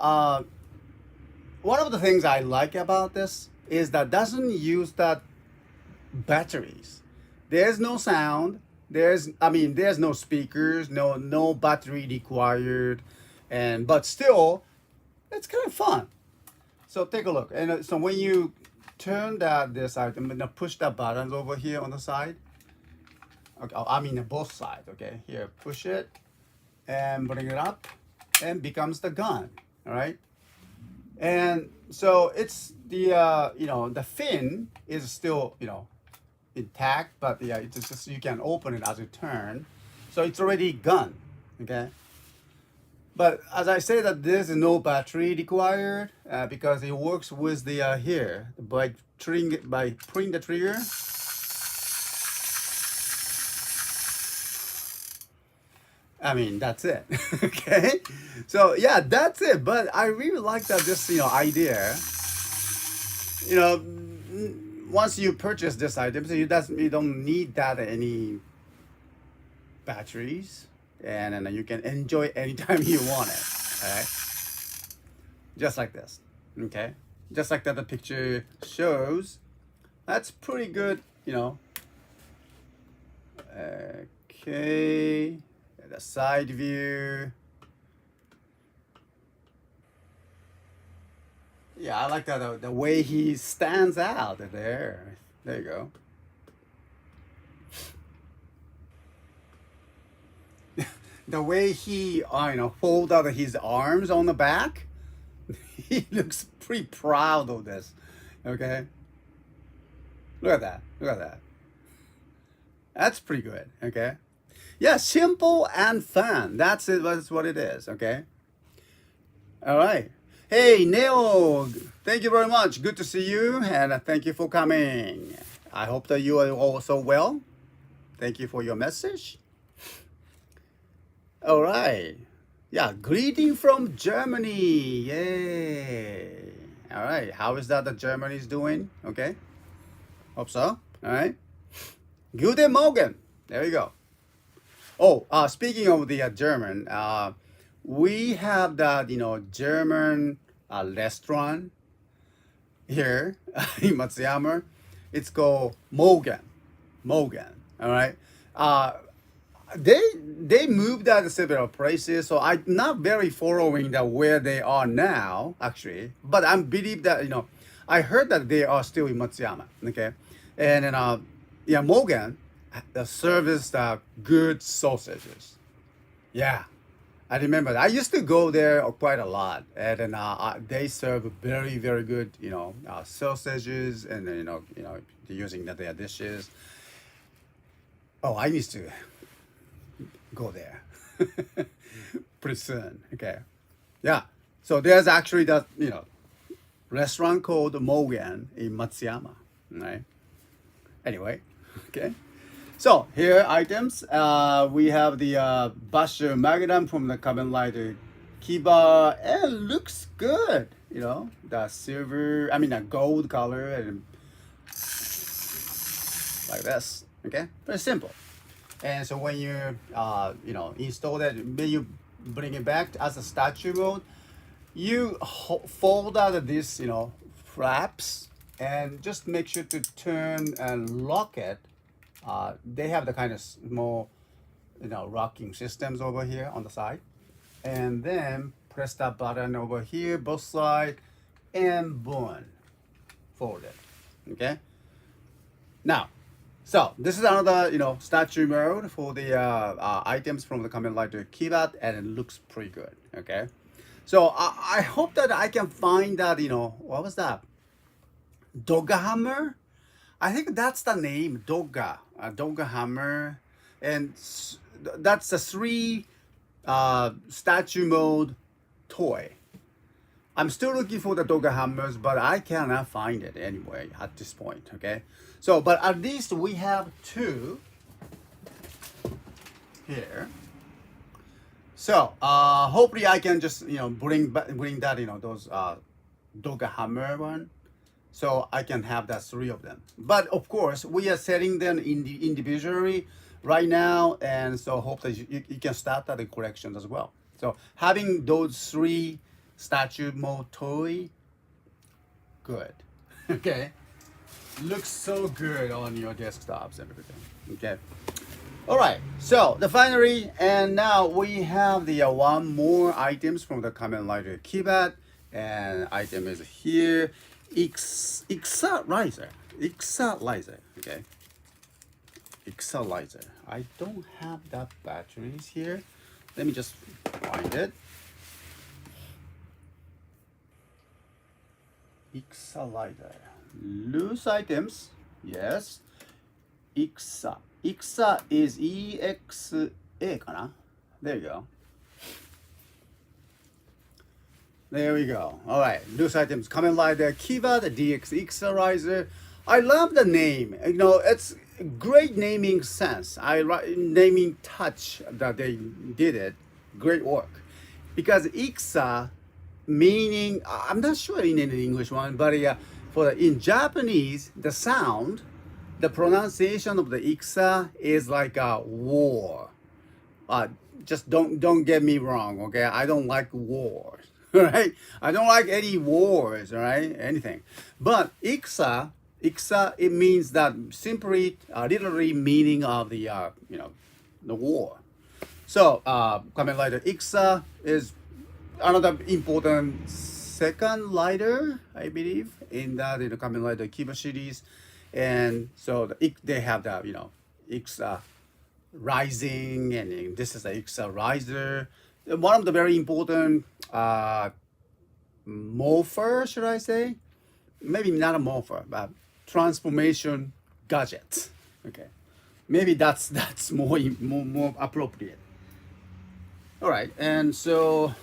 one of the things I like about this is that doesn't use that batteries. There's no sound. There's no speakers, no battery required, but still, it's kind of fun. So take a look. And so when you turn this item, push the buttons over here on the side. Okay, both sides. Okay, here, push it and bring it up, and becomes the gun. All right. And so it's the fin is still intact, but yeah, it's just you can open it as you turn, so it's already gun. Okay, but as I say that there's no battery required because it works with the here by pulling the trigger, I mean, that's it. Okay. So yeah, that's it. But I really like that this, idea. You know, once you purchase this item, so you don't need that any batteries, and then you can enjoy anytime you want it. Okay. Just like this. Okay. Just like that the picture shows. That's pretty good, Okay. The side view. Yeah, I like that the way he stands out there. There you go. The way he, fold out his arms on the back, he looks pretty proud of this. Okay. Look at that. Look at that. That's pretty good. Okay. Yeah, simple and fun. That's it. That's what it is. Okay. All right. Hey, Neo. Thank you very much. Good to see you, and thank you for coming. I hope that you are also well. Thank you for your message. All right. Yeah, greeting from Germany. Yay. All right. How is that Germany is doing? Okay. Hope so. All right. Guten Morgen. There you go. Oh, speaking of the German, we have that, German restaurant here in Matsuyama. It's called Morgan. Morgan. All right. They moved out to several places, so I'm not very following that where they are now, actually. But I believe that I heard that they are still in Matsuyama. Okay, and then yeah, Morgan serves good sausages. Yeah, I remember that. I used to go there quite a lot, and then they serve very very good sausages, and then using their dishes. Oh, I used to go there pretty soon. Okay, yeah. So there's actually that restaurant called Morgan in Matsuyama, right? Anyway, okay. So here items. We have the Basher Magnum from the Kamen Rider Kiba, and looks good. The silver. I mean, a gold color and like this. Okay, very simple. And so when you install that, when you bring it back as a statue mode, you fold out these flaps and just make sure to turn and lock it. They have the kind of small locking systems over here on the side, and then press that button over here both sides, and boom, fold it. Okay. Now, so this is another statue mode for the items from the Kamen Rider Kiba, and it looks pretty good. Okay, so I hope that I can find that what was that, Dogga Hammer. I think that's the name, Dogga Hammer, and that's the 3 statue mode toy. I'm still looking for the Dogga Hammers, but I cannot find it anyway at this point. Okay, so but at least we have 2 here. So hopefully I can just bring that those Dogga Hammer one. So I can have that 3 of them. But of course, we are selling them individually right now, and so hope that you can start that collection as well. So having those 3 statue mode toy, good. Okay, looks so good on your desktops and everything. Okay. All right. So the finally, and now we have the one more items from the Kamen Rider Kiba, and item is here. Ixalizer. Okay. Ixalizer. I don't have that batteries here. Let me just find it. Ixalizer. Loose items. Yes. Ixa. Ixa is EXA かな? There you go. There we go. All right, loose items. Kamen Rider Kiba, the DX Ixalizer. I love the name. You know, it's great naming sense. Naming touch that they did it. Great work. Because Iksa meaning I'm not sure in an English one, but in Japanese the sound, the pronunciation of the Iksa is like a war. Uh, just don't get me wrong, okay? I don't like wars, right? I don't like any wars, right? Anything. But iksa, it means that simply literally meaning of the the war. So Kamen Rider Iksa is another important second lighter, I believe, in that in the Kamen Rider Kiba series, and so they have the Iksa rising, and this is the Iksa riser. One of the very important morpher, should I say? Maybe not a morpher, but transformation gadget. Okay, maybe that's more appropriate. All right, and so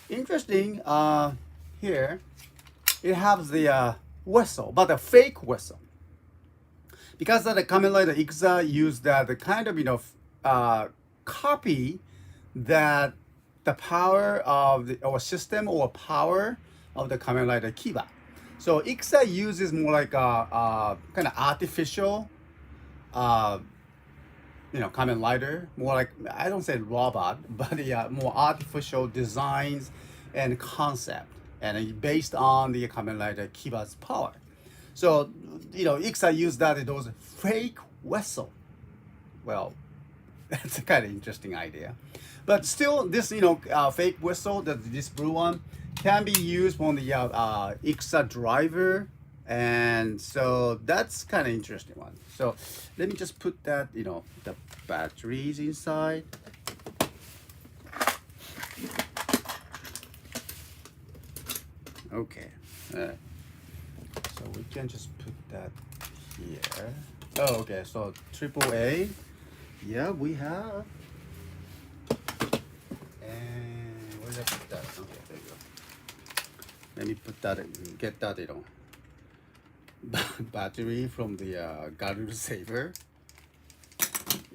interesting here. It has the whistle, but a fake whistle. Because of the Kamen Rider Ikza used the kind of copy that the power of the or system or power of the Kamen Rider Kiba. So Ikza uses more like a kind of artificial Kamen Rider, more like, I don't say robot, but more artificial designs and concept, and based on the Kamen Rider Kiba's power. So, Iksa used those fake whistle. Well, that's a kind of interesting idea. But still, this, fake whistle, this blue one, can be used on the Iksa driver. And so that's kind of interesting one. So let me just put that, the batteries inside. Okay. So we can just put that here. Oh, okay. So AAA. Yeah, we have. And where did I put that? Okay, there you go. Let me put that. Get that, battery from the Garu Saver.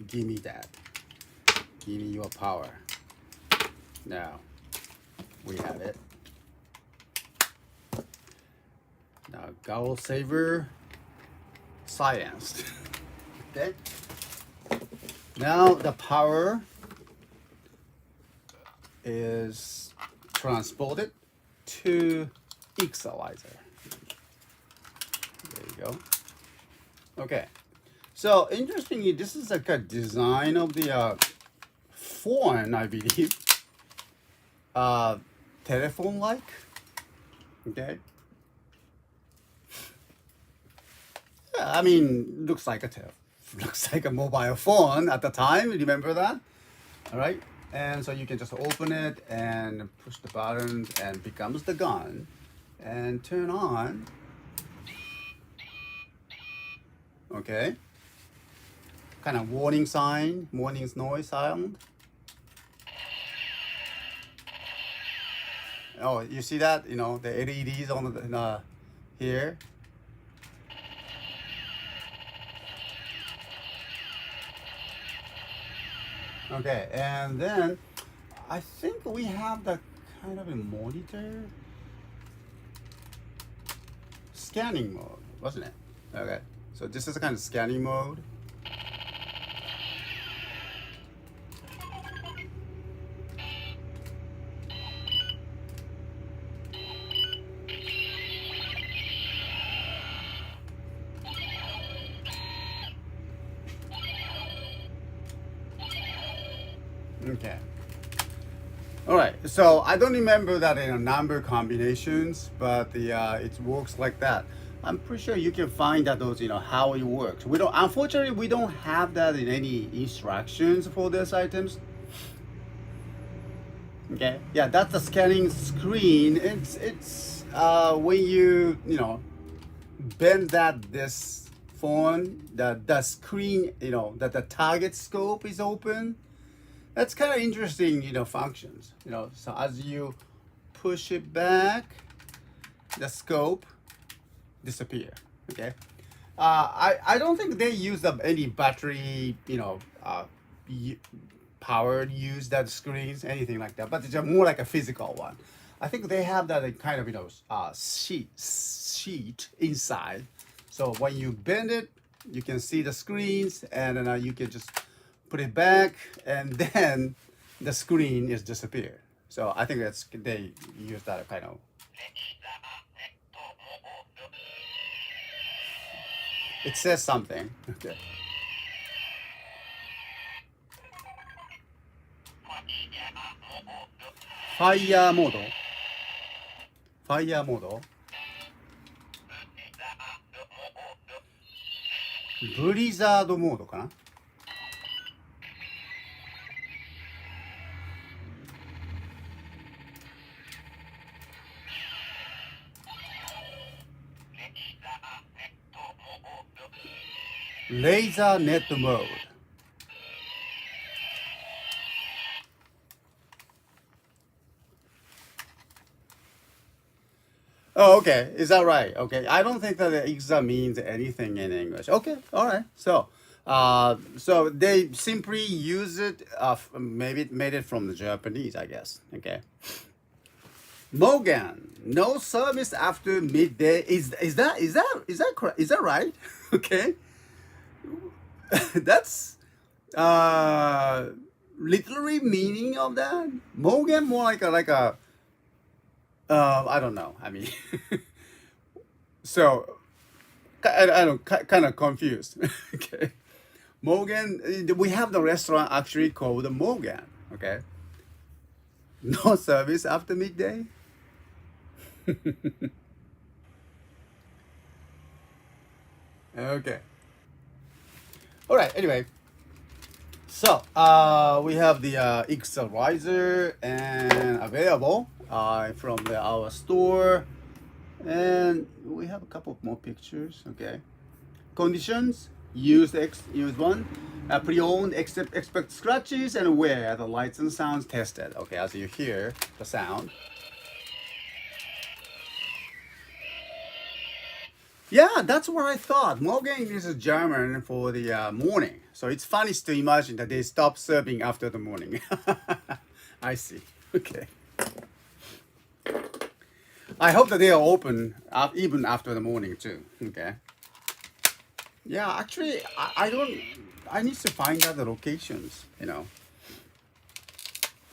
Give me that. Give me your power. Now we have it. Now Garu Saver silenced. Okay. Now the power is transported to Equalizer. There you go. Okay. So interestingly, this is like a design of the phone, I believe. Telephone-like. Okay. Yeah, I mean, looks like a mobile phone at the time. Remember that? All right. And so you can just open it and push the button, and becomes the gun, and turn on. Okay. Kind of warning sign, warning noise sound. Oh, you see that? The LEDs on the here. Okay, and then I think we have the kind of a monitor scanning mode, wasn't it? Okay, so this is a kind of scanning mode. Okay. All right. So I don't remember that number combinations, but it works like that. I'm pretty sure you can find that those how it works. Unfortunately we don't have that in any instructions for these items. Okay. Yeah, that's the scanning screen. It's when you bend this phone, the screen that the target scope is open. That's kind of interesting, functions. So as you push it back, the scope disappear. Okay. I don't think they use any battery, y- powered use that screens, anything like that. But it's more like a physical one. I think they have that kind of sheet inside. So when you bend it, you can see the screens, and then you can just put it back, and then the screen is disappeared. So I think they use that kind of. It says something. Okay. Fire mode. Fire mode. ブリザードモードかな。レーザーネットモード。Oh, okay. Is that right? Okay. I don't think that the IXA means anything in English. Okay. All right. So they simply use it. Maybe made it from the Japanese, I guess. Okay. Morgan, no service after midday. Is that correct? Is that right? Okay. That's literary meaning of that. Morgan more like a I don't know. I mean, so I don't kind of confused. Okay, Morgan. We have the restaurant actually called Morgan. Okay, no service after midday. Okay. All right. Anyway, so we have the Excel riser and available from our store, and we have a couple more pictures. Okay, conditions: use one, pre-owned, expect scratches, and wear the lights and sounds tested. Okay, as you hear the sound. Yeah, that's what I thought. Morgen is German for the morning. So it's funny to imagine that they stop serving after the morning. I see. Okay. I hope that they are open even after the morning too. Okay. Yeah, actually, I don't. I need to find out the locations.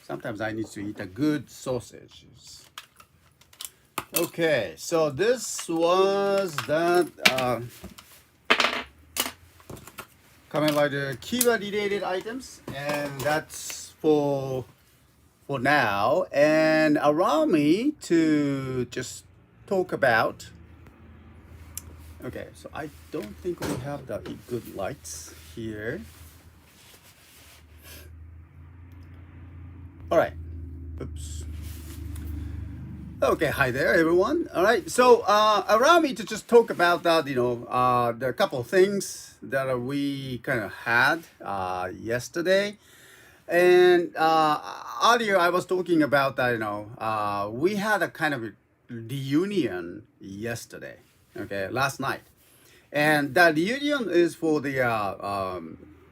Sometimes I need to eat a good sausage. Okay, so this was that Kamen Rider Kyura-related items, and that's for now. And allow me to just talk about. Okay, so I don't think we have the good lights here. All right. Oops. Okay, hi there, everyone. All right, so allow me to just talk about that. There are a couple of things that we kind of had yesterday, and earlier I was talking about that. We had a kind of reunion yesterday. Okay, last night, and that reunion is for the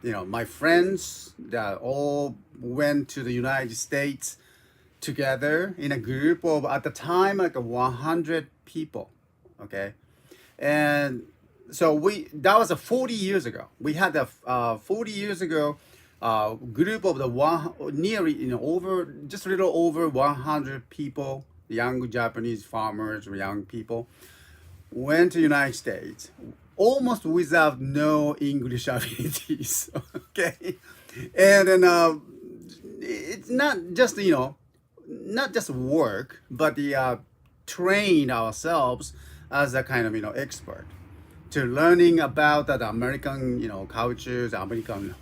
my friends that all went to the United States together in a group of, at the time, like 100 people. Okay, and so that was 40 years ago. We had a 40 years ago group of the one nearly over just a little over 100 people, young Japanese farmers, young people, went to United States almost without no English abilities. Okay, and then it's not just work, but the train ourselves as a kind of expert to learning about the American cultures, American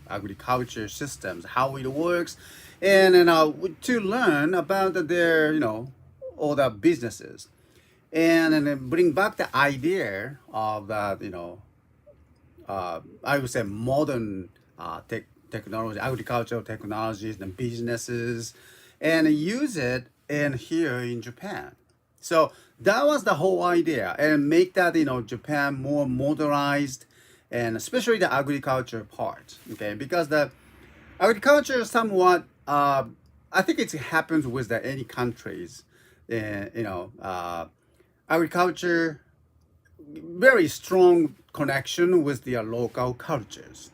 agriculture systems, how it works, and then to learn about their all the businesses, and then bring back the idea of that I would say modern technology, agricultural technologies and businesses, and use it in here in Japan. So That was the whole idea, and make that Japan more modernized, and especially the agriculture part. Okay, because the agriculture is somewhat. I think it happens with any countries. Agriculture very strong connection with their local cultures,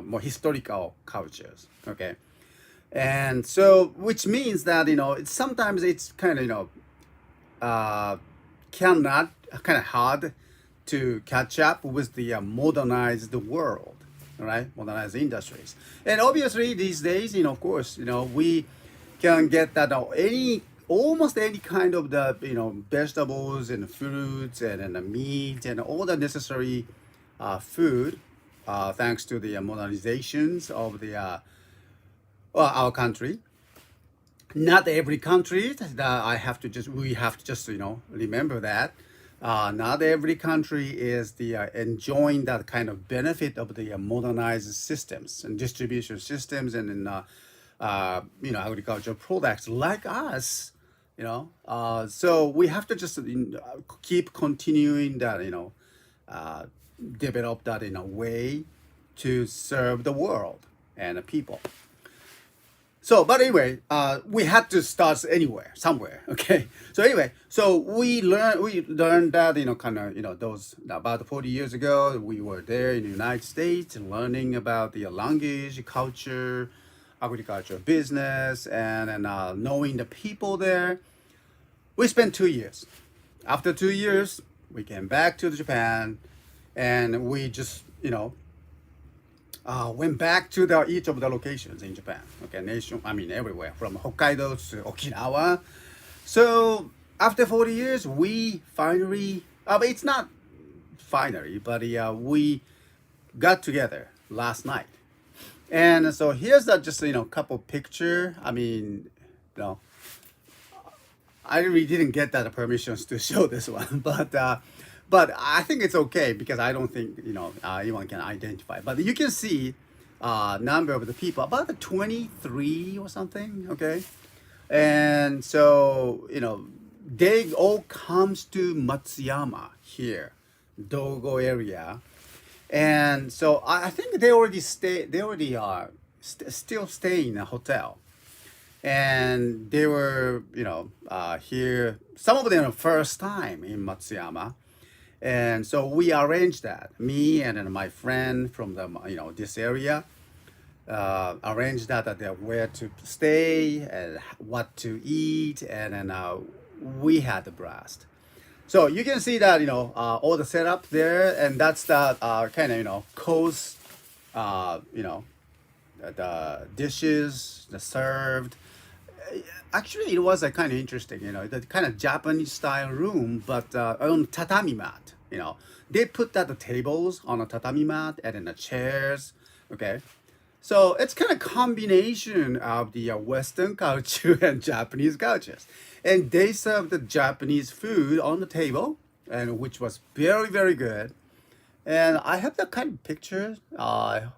more historical cultures. Okay, and so which means that sometimes it's kind of cannot kind of hard to catch up with the modernized world, right? Modernized industries, and obviously these days, of course, we can get that almost any kind of the vegetables and fruits and the meat and all the necessary food, thanks to the modernizations of the our country. Not every country that we have to just remember that not every country is the enjoying that kind of benefit of the modernized systems and distribution systems and agricultural products like us. So we have to just keep continuing that develop that in a way to serve the world and the people. So, but anyway, we had to start anywhere, somewhere. Okay. So anyway, so we learned that kind of those about 40 years ago we were there in the United States learning about the language, culture, agriculture, business, and knowing the people there. We spent 2 years. After 2 years, we came back to Japan, and we just went back to each of the locations in Japan. Okay, everywhere from Hokkaido to Okinawa. So after 40 years, we finally, it's not finally, but we got together last night. And so here's just couple picture. I really didn't get that permissions to show this one, but I think it's okay because I don't think anyone can identify. But you can see number of the people, about 23 or something. Okay, and so they all comes to Matsuyama here, Dogo area, and so I think they already are still staying in a hotel. And they were, here. Some of them are first time in Matsuyama, and so we arranged that. Me and then my friend from the, this area, arranged that where to stay and what to eat, and then we had the blast. So you can see that all the setup there, and that's the kind of course, the dishes, the served. Actually, it was kind of interesting, the kind of Japanese style room, but on tatami mat, they put that the tables on a tatami mat and then the chairs, okay? So it's kind of combination of the Western culture and Japanese cultures. And they served the Japanese food on the table, and which was very, very good. And I have that kind of picture. Let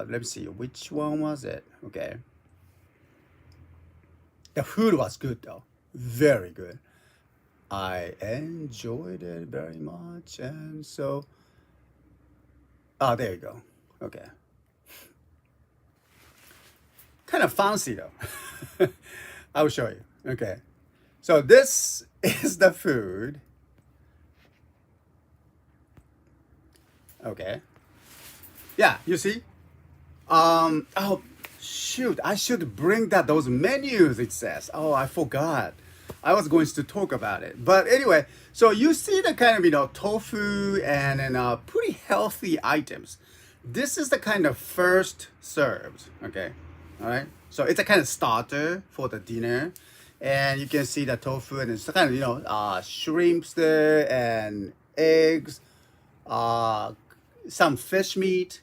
me see, which one was it? Okay. The food was good though, very good. I enjoyed it very much, and so, there you go. Okay, kind of fancy though. I'll show you. Okay, so this is the food. Okay, yeah, you see. Oh shoot! I should bring those menus. It says. Oh, I forgot. I was going to talk about it, but anyway. So you see the kind of tofu and pretty healthy items. This is the kind of first served. Okay, all right. So it's a kind of starter for the dinner, and you can see the tofu and it's kind of shrimps there and eggs, some fish meat.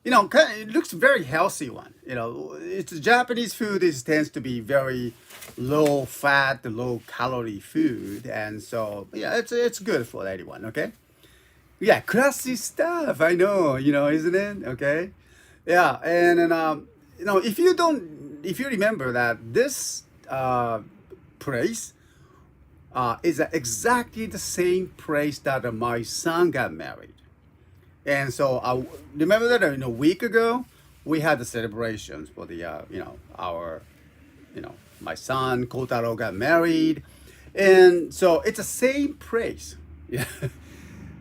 It looks very healthy one. It's Japanese food. It tends to be very low fat, low calorie food, and so yeah, it's good for anyone. Okay, yeah, classy stuff. I know, isn't it? Okay, yeah, and then if you remember that this place is exactly the same place that my son got married. And so I remember that a week ago we had the celebrations for the our my son Kotaro got married, and so it's the same place. Yeah.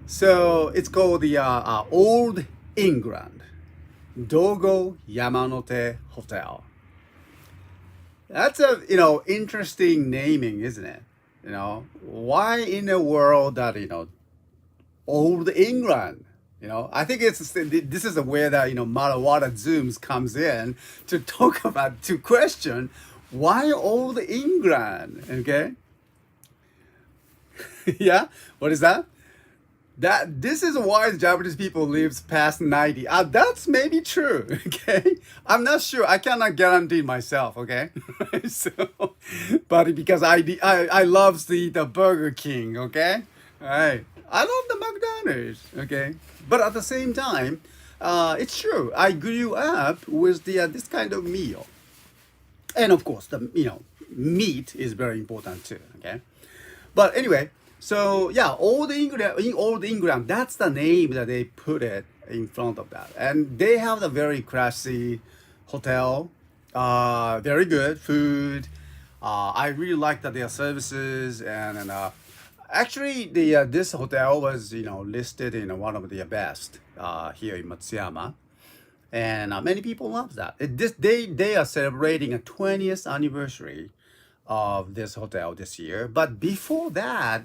So it's called the Old England Dogo Yamanote Hotel. That's a interesting naming, isn't it? Why in the world that Old England? I think this is where that Marawada Zooms comes in to talk about to question why Old England. Okay, yeah, what is that? That this is why Japanese people lives past 90. That's maybe true. Okay, I'm not sure. I cannot guarantee myself. Okay, so, but because I love the Burger King. Okay, all right. I love the McDonald's. Okay, but at the same time, it's true. I grew up with this kind of meal, and of course the meat is very important too. Okay, but anyway. So yeah, Old England, that's the name that they put it in front of that, and they have a very classy hotel, very good food. I really like that their services, and actually the this hotel was listed in one of the best here in Matsuyama, and many people love that. They are celebrating a 20th anniversary of this hotel this year, but before that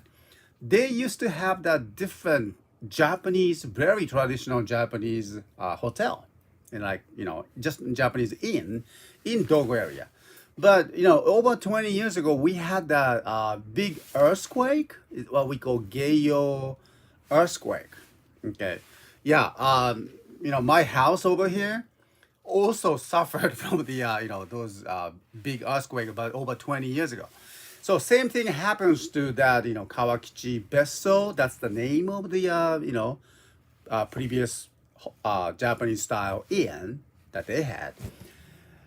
they used to have that different Japanese, very traditional Japanese hotel, and just Japanese in Dogo area. But over 20 years ago, we had that big earthquake, what we call Geyo earthquake. Okay, yeah. My house over here also suffered from the those big earthquake about over 20 years ago. So same thing happens to that Kawakichi Besso. That's the name of the previous Japanese style inn that they had,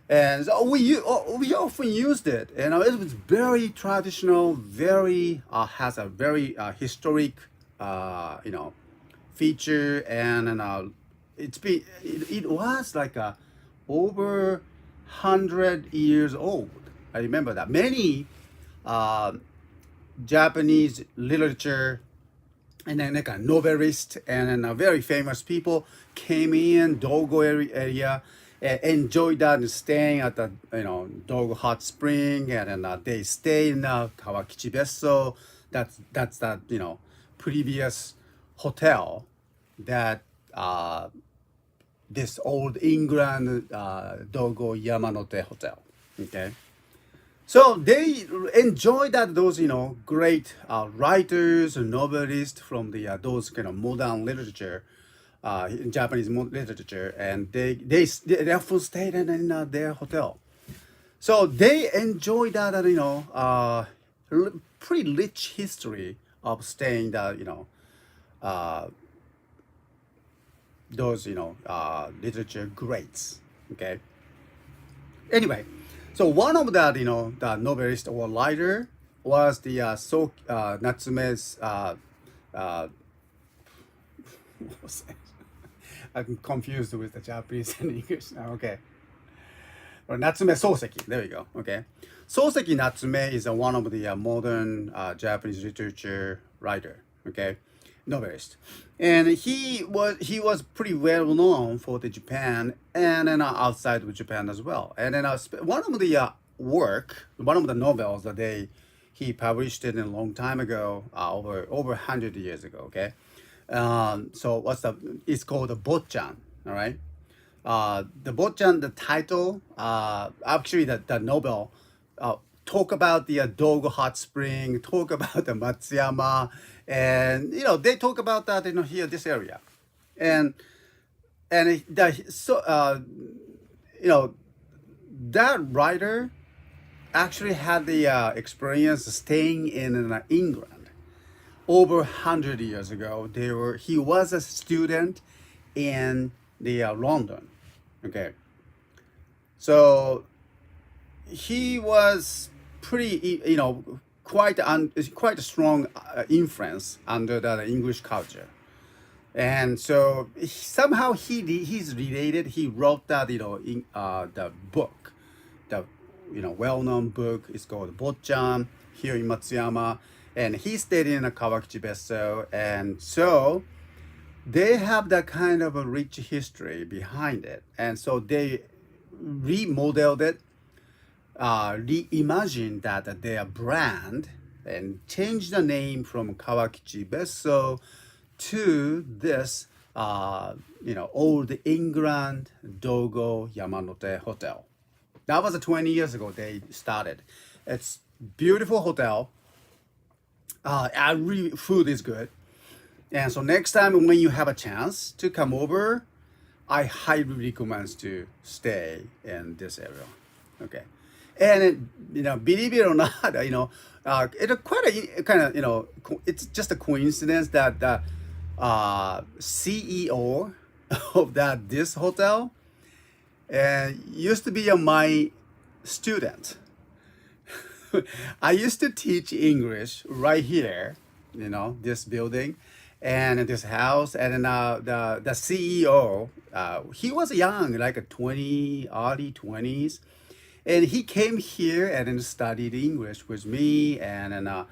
and so we often used it. It was very traditional, very has a very historic feature, and it was like over 100 years old. I remember that many Japanese literature and then like a novelist and then very famous people came in Dogo area and enjoyed that and staying at the Dogo hot spring, and then they stay in Kawakichi Besso. That's that previous hotel that this Old England Dogo Yamanote hotel. Okay. So they enjoy that those great writers and novelists from the those kind of modern literature, Japanese literature, and they often stayed in their hotel. So they enjoy that pretty rich history of staying that those literature greats. Okay. Anyway. So one of that, the novelist or writer was the Natsume's. What was it? I'm confused with the Japanese and English now. Okay. Or Natsume Soseki. There we go. Okay. Soseki Natsume is one of the modern Japanese literature writer. Okay. Novelist, and he was pretty well known for the Japan and then outside of Japan as well. And then one of the one of the novels that he published it a long time ago, over 100 years ago. Okay, so it's called the Botchan. All right, the Botchan, the title, actually the novel. Talk about the Dogo hot spring, talk about the Matsuyama, and they talk about that here this area, and that writer actually had the experience staying in England over 100 years ago. He was a student in the London. Okay, so he was pretty quite quite a strong influence under the English culture. And so somehow he's related. He wrote that in the book, the well-known book. It's called Bochan here in Matsuyama, and he stayed in a Kawakichi Besso, and so they have that kind of a rich history behind it, and so they remodeled it, reimagined that their brand, and changed the name from Kawakichi Besso to this, old England Dogo Yamanote Hotel. That was 20 years ago they started. It's beautiful hotel. Food is good. And so next time when you have a chance to come over, I highly recommend to stay in this area. Okay. And believe it or not, it's quite a kind of, it's just a coincidence that the CEO of this hotel used to be my student. I used to teach English right here, this building and this house. And then the CEO, he was young, like early 20s. And he came here and then studied English with me. And then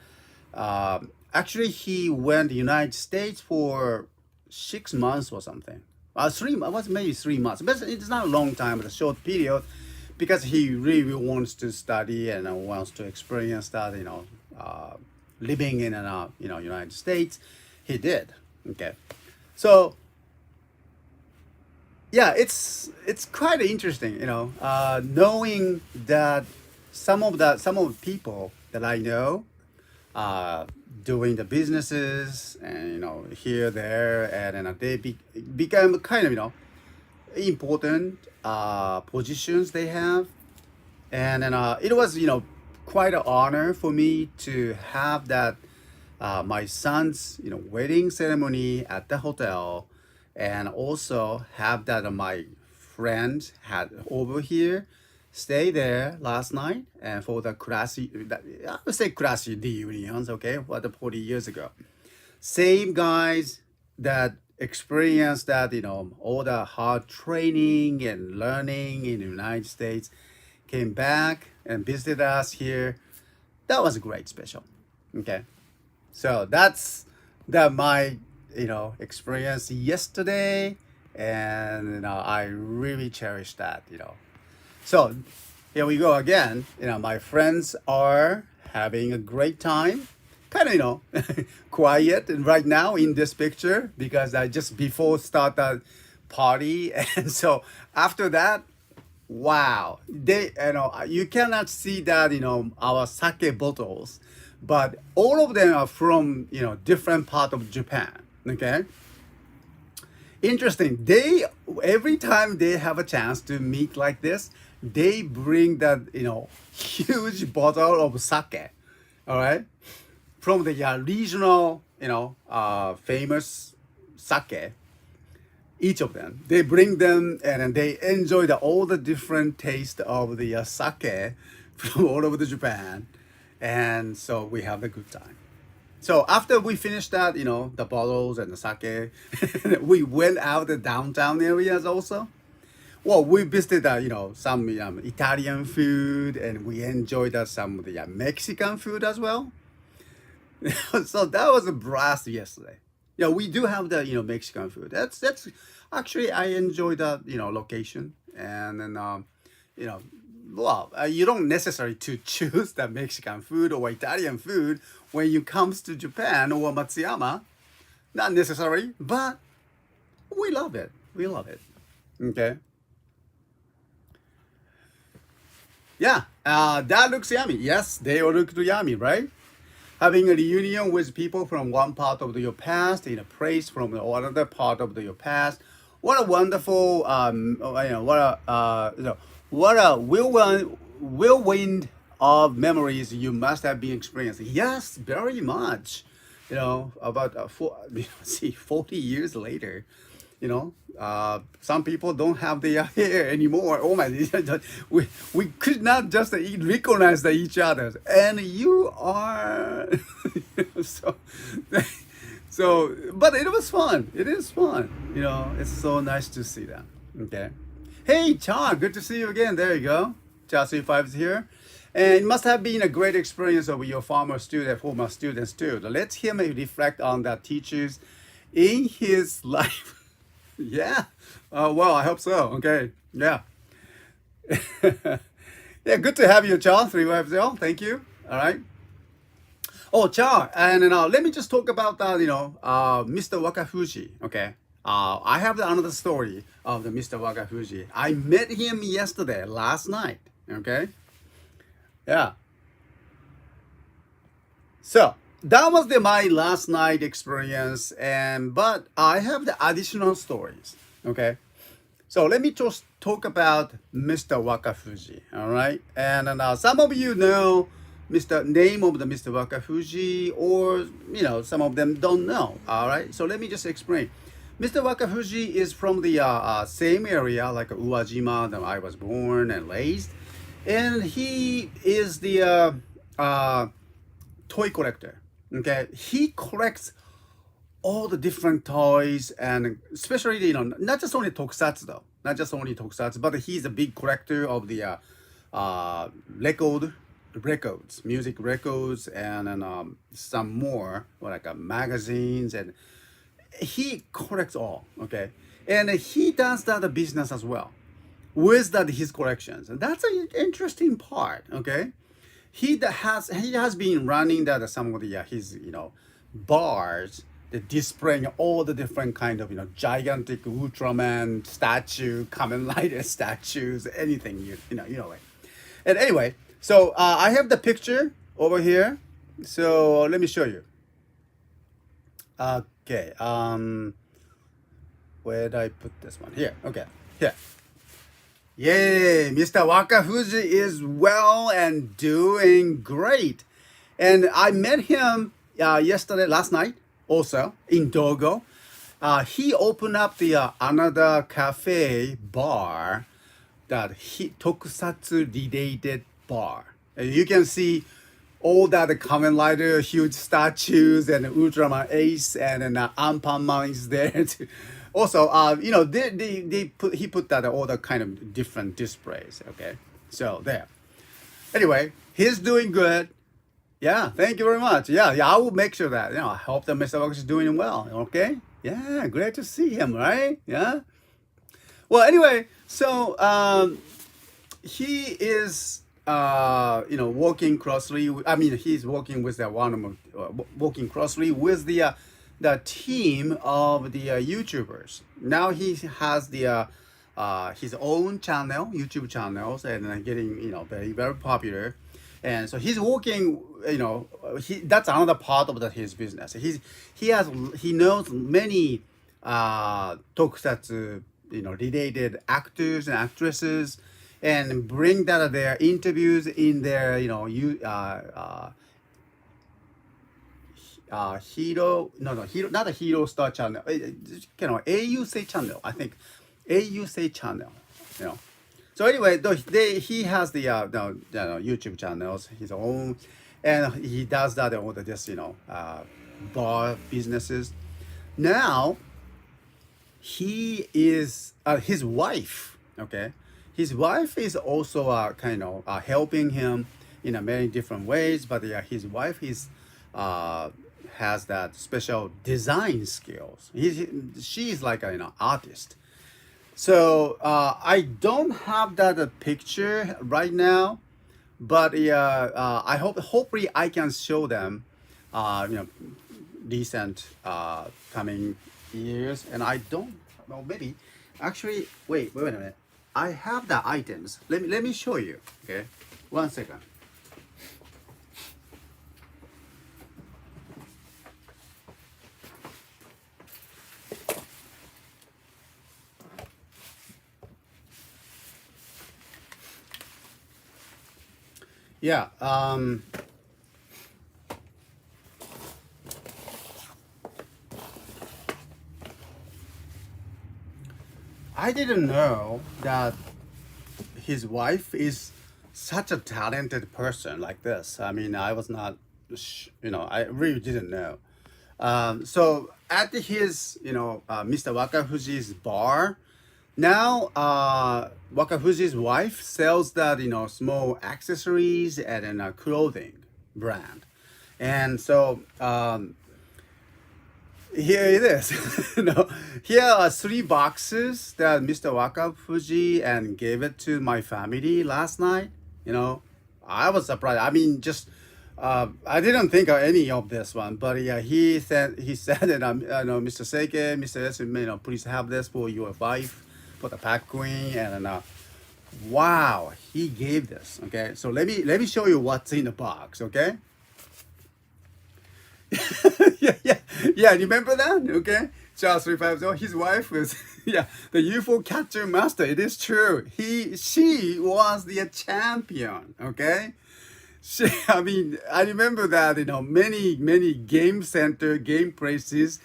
actually he went to the United States for 6 months or something. 3 months, maybe 3 months. But it's not a long time, but a short period, because he really wants to study and wants to experience that, living in United States. He did. Okay. So yeah, it's quite interesting, knowing that some of the people that I know doing the businesses and here there, and then they become kind of important positions they have. And then it was quite an honor for me to have that my son's wedding ceremony at the hotel, and also have that my friends had over here stay there last night, and for the classy, I would say classy reunions, okay, what 40 years ago. Same guys that experienced that, all the hard training and learning in the United States came back and visited us here. That was a great special. Okay. So that's my, experience yesterday. And, I really cherish that, So here we go again. My friends are having a great time. Kind of, quiet and right now in this picture, because I just before start that party. And so after that, wow, you cannot see that, our sake bottles, but all of them are from, different part of Japan. Okay. Interesting. Every time they have a chance to meet like this, they bring that, huge bottle of sake. All right. From the regional, famous sake, each of them, they bring them and they enjoy all the different taste of the sake from all over Japan. And so we have a good time. So after we finished that, the bottles and the sake, we went out the downtown areas also. Well, we visited, some Italian food, and we enjoyed some of the Mexican food as well. So that was a blast yesterday. Yeah, we do have the Mexican food. That's actually I enjoy that location. And then you don't necessarily to choose the Mexican food or Italian food when you comes to Japan or Matsuyama. Not necessarily, but we love it. We love it. Okay. Yeah, that looks yummy. Yes, they all look yummy, right? Having a reunion with people from one part of your past in a place from another part of your past. What a wonderful, what a whirlwind of memories you must have been experiencing. Yes, very much. About 40 years later, you know, some people don't have their hair anymore. Oh my, we could not just recognize each other. And you are, so, so, but it was fun. It is fun. You know, it's so nice to see that. Okay. Hey, Cha, good to see you again. There you go. Cha C5 is here. And it must have been a great experience of your former students too. Let him reflect on that teachers in his life. Yeah. Well, I hope so. Okay. Yeah. Yeah, good to have you, Cha 350. Thank you. All right. Oh, Cha, and let me just talk about that, Mr. Wakafuji, okay? I have another story of the Mr. Wakafuji. I met him yesterday, last night, okay? Yeah. So, that was my last night experience, but I have the additional stories, okay? So let me just talk about Mr. Wakafuji, all right? And some of you know name of the Mr. Wakafuji, or some of them don't know, all right? So let me just explain. Mr. Wakafuji is from the same area like Uwajima that I was born and raised, and he is the toy collector. Okay, he collects all the different toys, and especially not just only tokusatsu though, not just only tokusatsu, but he's a big collector of the records, music records, and some more like magazines, and he collects all. Okay, and he does that business as well with that his collections, and that's an interesting part. Okay, he has been running that some of the his bars, the displaying all the different kind of gigantic Ultraman statue, Kamen Rider statues, anything like. And anyway, so I have the picture over here. So let me show you. Okay. Where did I put this one? Here. Okay. Here. Yay! Mr. Wakafuji is well and doing great. And I met him last night, also in Dogo. He opened up the another cafe bar that Tokusatsu-related bar. And you can see all that Kamen Rider huge statues and Ultraman Ace and Anpanman is there too. Also, he put that all the kind of different displays. Okay, so there. Anyway, he's doing good. Yeah, thank you very much. Yeah, I will make sure that I hope that Mr. Wakafuji is doing well. Okay. Yeah, great to see him. Right? Yeah. Well, anyway, so he is working closely. He's working with working closely with the team of the YouTubers. Now he has the his own channel, YouTube channels, and getting very very popular. And so he's working. That's another part of his business. He knows many tokusatsu related actors and actresses, and bring their interviews in their hero not a hero star channel, AU say channel, I think AU say channel. So anyway, he has the YouTube channels his own, and he does that all the just bar businesses. Now he is his wife. Okay, his wife is also helping him in many different ways. But his wife is has that special design skills. She's like an artist. So I don't have that picture right now, but I hopefully I can show them, recent coming years. And I don't, well, maybe actually wait a minute. I have the items. Let me show you. Okay, 1 second. Yeah. I didn't know that his wife is such a talented person like this. I mean, I was not, I really didn't know. So at his, Mr. Wakafuji's bar, now Wakafuji's wife sells that, small accessories and then a clothing brand. And so here it is. Here are 3 boxes that Mr. Wakafuji and gave it to my family last night. I was surprised. I mean, just I didn't think of any of this one, but yeah, he said that Mr. Seike, Mr.S, please have this for your wife, for the Paqueen, and wow, he gave this. Okay, so let me show you what's in the box. Okay. yeah. Remember that? Okay, Charles 350. His wife was the UFO catcher master. It is true. She was the champion. Okay. I remember that many game center game places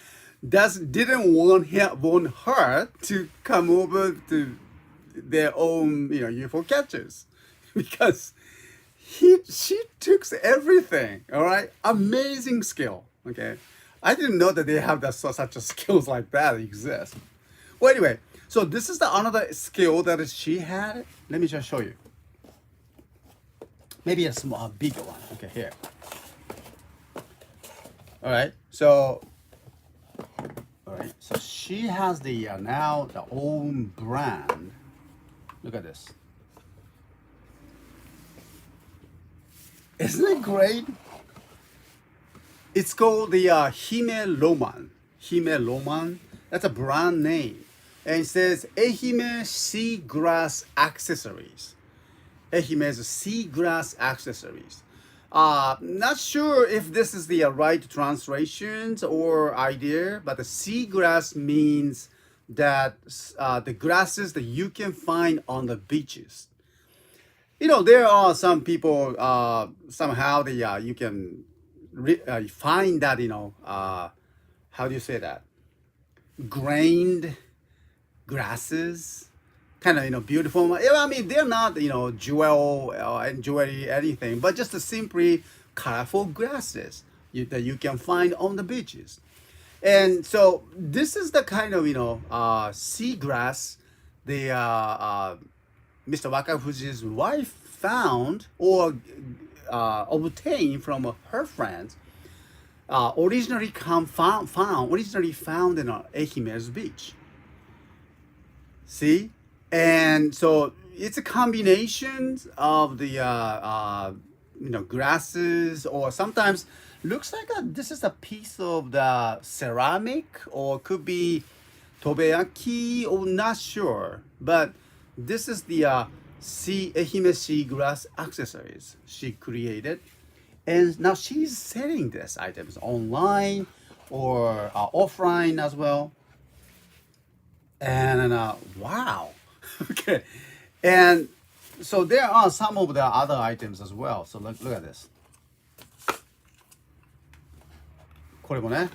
didn't want her to come over to their own UFO catchers because she took everything. All right, amazing skill. Okay, I didn't know that they have such a skills like that exist. Well, anyway, so this is the another skill that she had. Let me just show you. Maybe a small, bigger one. Okay, here. All right, so she has the now the own brand. Look at this. Isn't it great? It's called the Hime Roman. Hime Roman. That's a brand name, and it says Ehime Seagrass Accessories. Ehime's seagrass accessories. Not sure if this is the right translations or idea, but the seagrass means that the grasses that you can find on the beaches. There are some people somehow you can find that how do you say that, grained grasses, kind of beautiful. I mean, they're not jewel and jewelry anything, but just simply colorful grasses that you can find on the beaches. And so this is the kind of seagrass the Mr. Wakafuji's wife found or obtained from her friends. Originally found in Ehime's beach. See. And so it's a combination of the grasses, or sometimes looks like this is a piece of the ceramic, or could be tobeyaki, or not sure. But this is the Ehime seagrass accessories she created, and now she's selling these items online or offline as well. And wow. Okay, and so there are some of the other items as well. So look at this. これもね。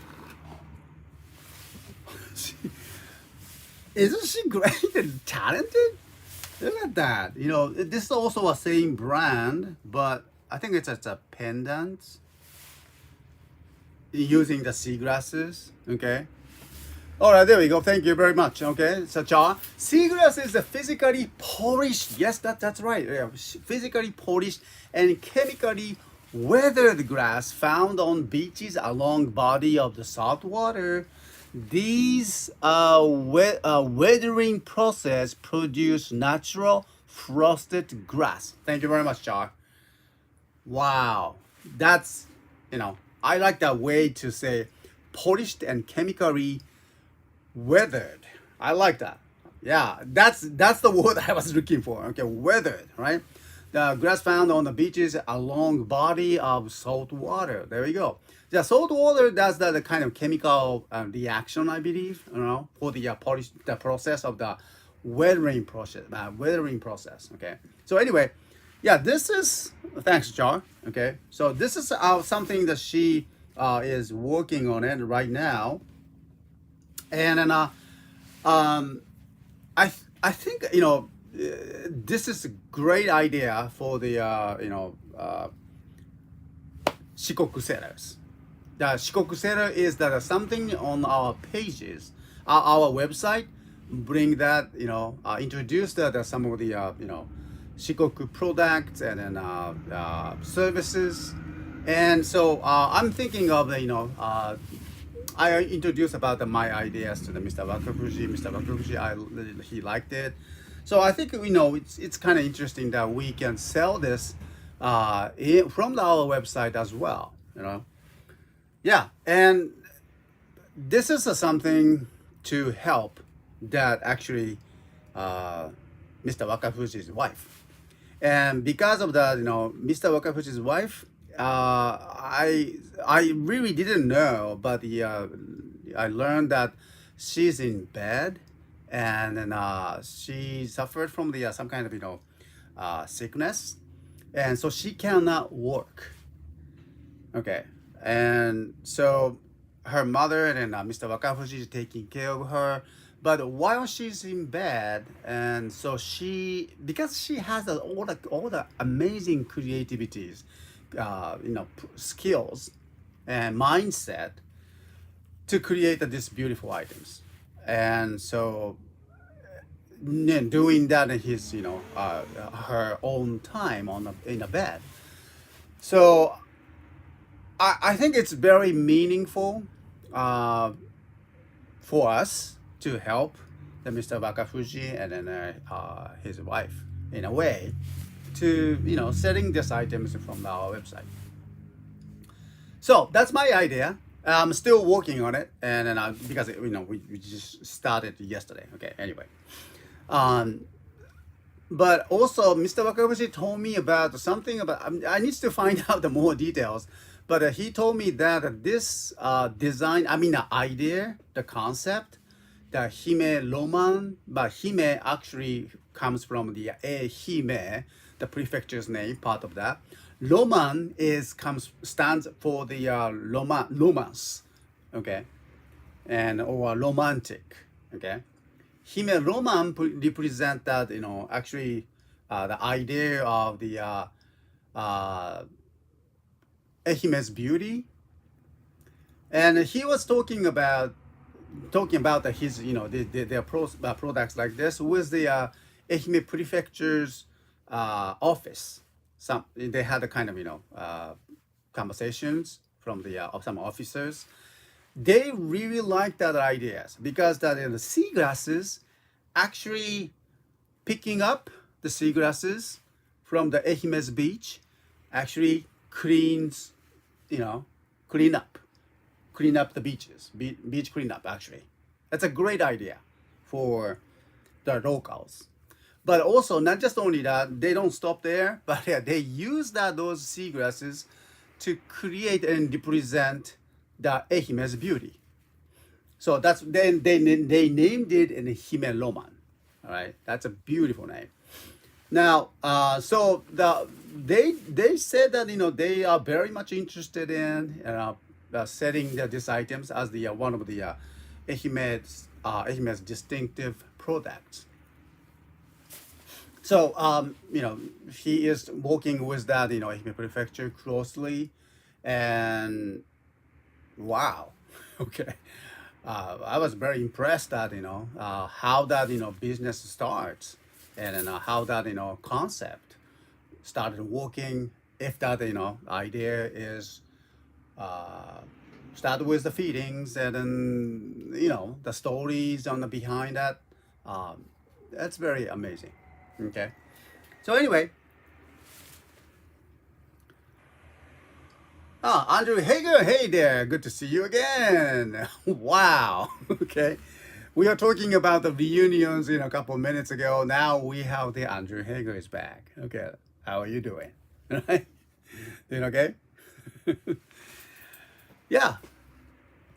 Isn't she great and talented? Look at that. This is also a same brand, but I think it's a pendant using the seagrasses. Okay. All right, there we go. Thank you very much. Okay, so seagrass is a physically polished. Yes, that's right. Yeah, physically polished and chemically weathered grass found on beaches along body of the salt water. These weathering process produce natural frosted grass. Thank you very much, Char. Wow, that's I like that way to say polished and chemically weathered. I like that. Yeah, that's the word I was looking for. Okay, weathered, right? The grass found on the beaches along body of salt water. There we go. The salt water does the kind of chemical reaction, I believe, for the process of the weathering process. Okay. So anyway, yeah, this is thanks, John. Okay. So this is something that she is working on it right now. And I think this is a great idea for the Shikoku sellers. The Shikoku seller is that something on our pages, our website, bring that introduce that some of the Shikoku products and then services, and so I'm thinking of I introduced about my ideas to the Mr. Wakafuji. Mr. Wakafuji, he liked it. So I think it's kind of interesting that we can sell this from our website as well. Yeah, and this is something to help that actually Mr. Wakafuji's wife. And because of that, Mr. Wakafuji's wife, I really didn't know, but I learned that she's in bed, and then she suffered from the some kind of sickness, and so she cannot work. Okay, and so her mother and Mr. Wakafuji is taking care of her. But while she's in bed, and so because she has all the amazing creativities, skills and mindset to create these beautiful items, and so doing that in his her own time in the bed. So I think it's very meaningful for us to help the Mr. Wakafuji and then his wife in a way to selling these items from our website. So that's my idea. I'm still working on it, and then because we just started yesterday. Okay, anyway. But also Mr. Wakafuji told me about something about I need to find out the more details. But he told me that this design, the idea, the concept, the Hime Roman, but Hime actually comes from the Ehime, the prefecture's name, part of that. Roman stands for the romance, okay, or romantic, okay. Hime Roman represent that actually the idea of the Ehime's beauty, and he was talking about his their products like this with the Ehime prefecture's office. They had a kind of conversations from the some officers. They really liked that ideas because that the seagrasses actually picking up the seagrasses from the Ehime's beach actually clean up the beaches, beach cleanup actually. That's a great idea for the locals. But also, not just only that, they don't stop there, but they use those seagrasses to create and represent the Ehime's beauty. So that's then they named it in Hime Roman. All right, that's a beautiful name. Now, so they said that they are very much interested in setting these items as the one of the Ehime's distinctive products. So he is working with that Ehime prefecture closely, and wow, okay. I was very impressed that how that business starts, and then how that concept started working. If that idea is start with the feelings, and then the stories on the behind that, that's very amazing. Okay, so anyway. Andrew Hager, hey there, good to see you again. Wow, okay. We are talking about the reunions a couple of minutes ago. Now we have the Andrew Hager is back. Okay, how are you doing? Doing okay? Yeah.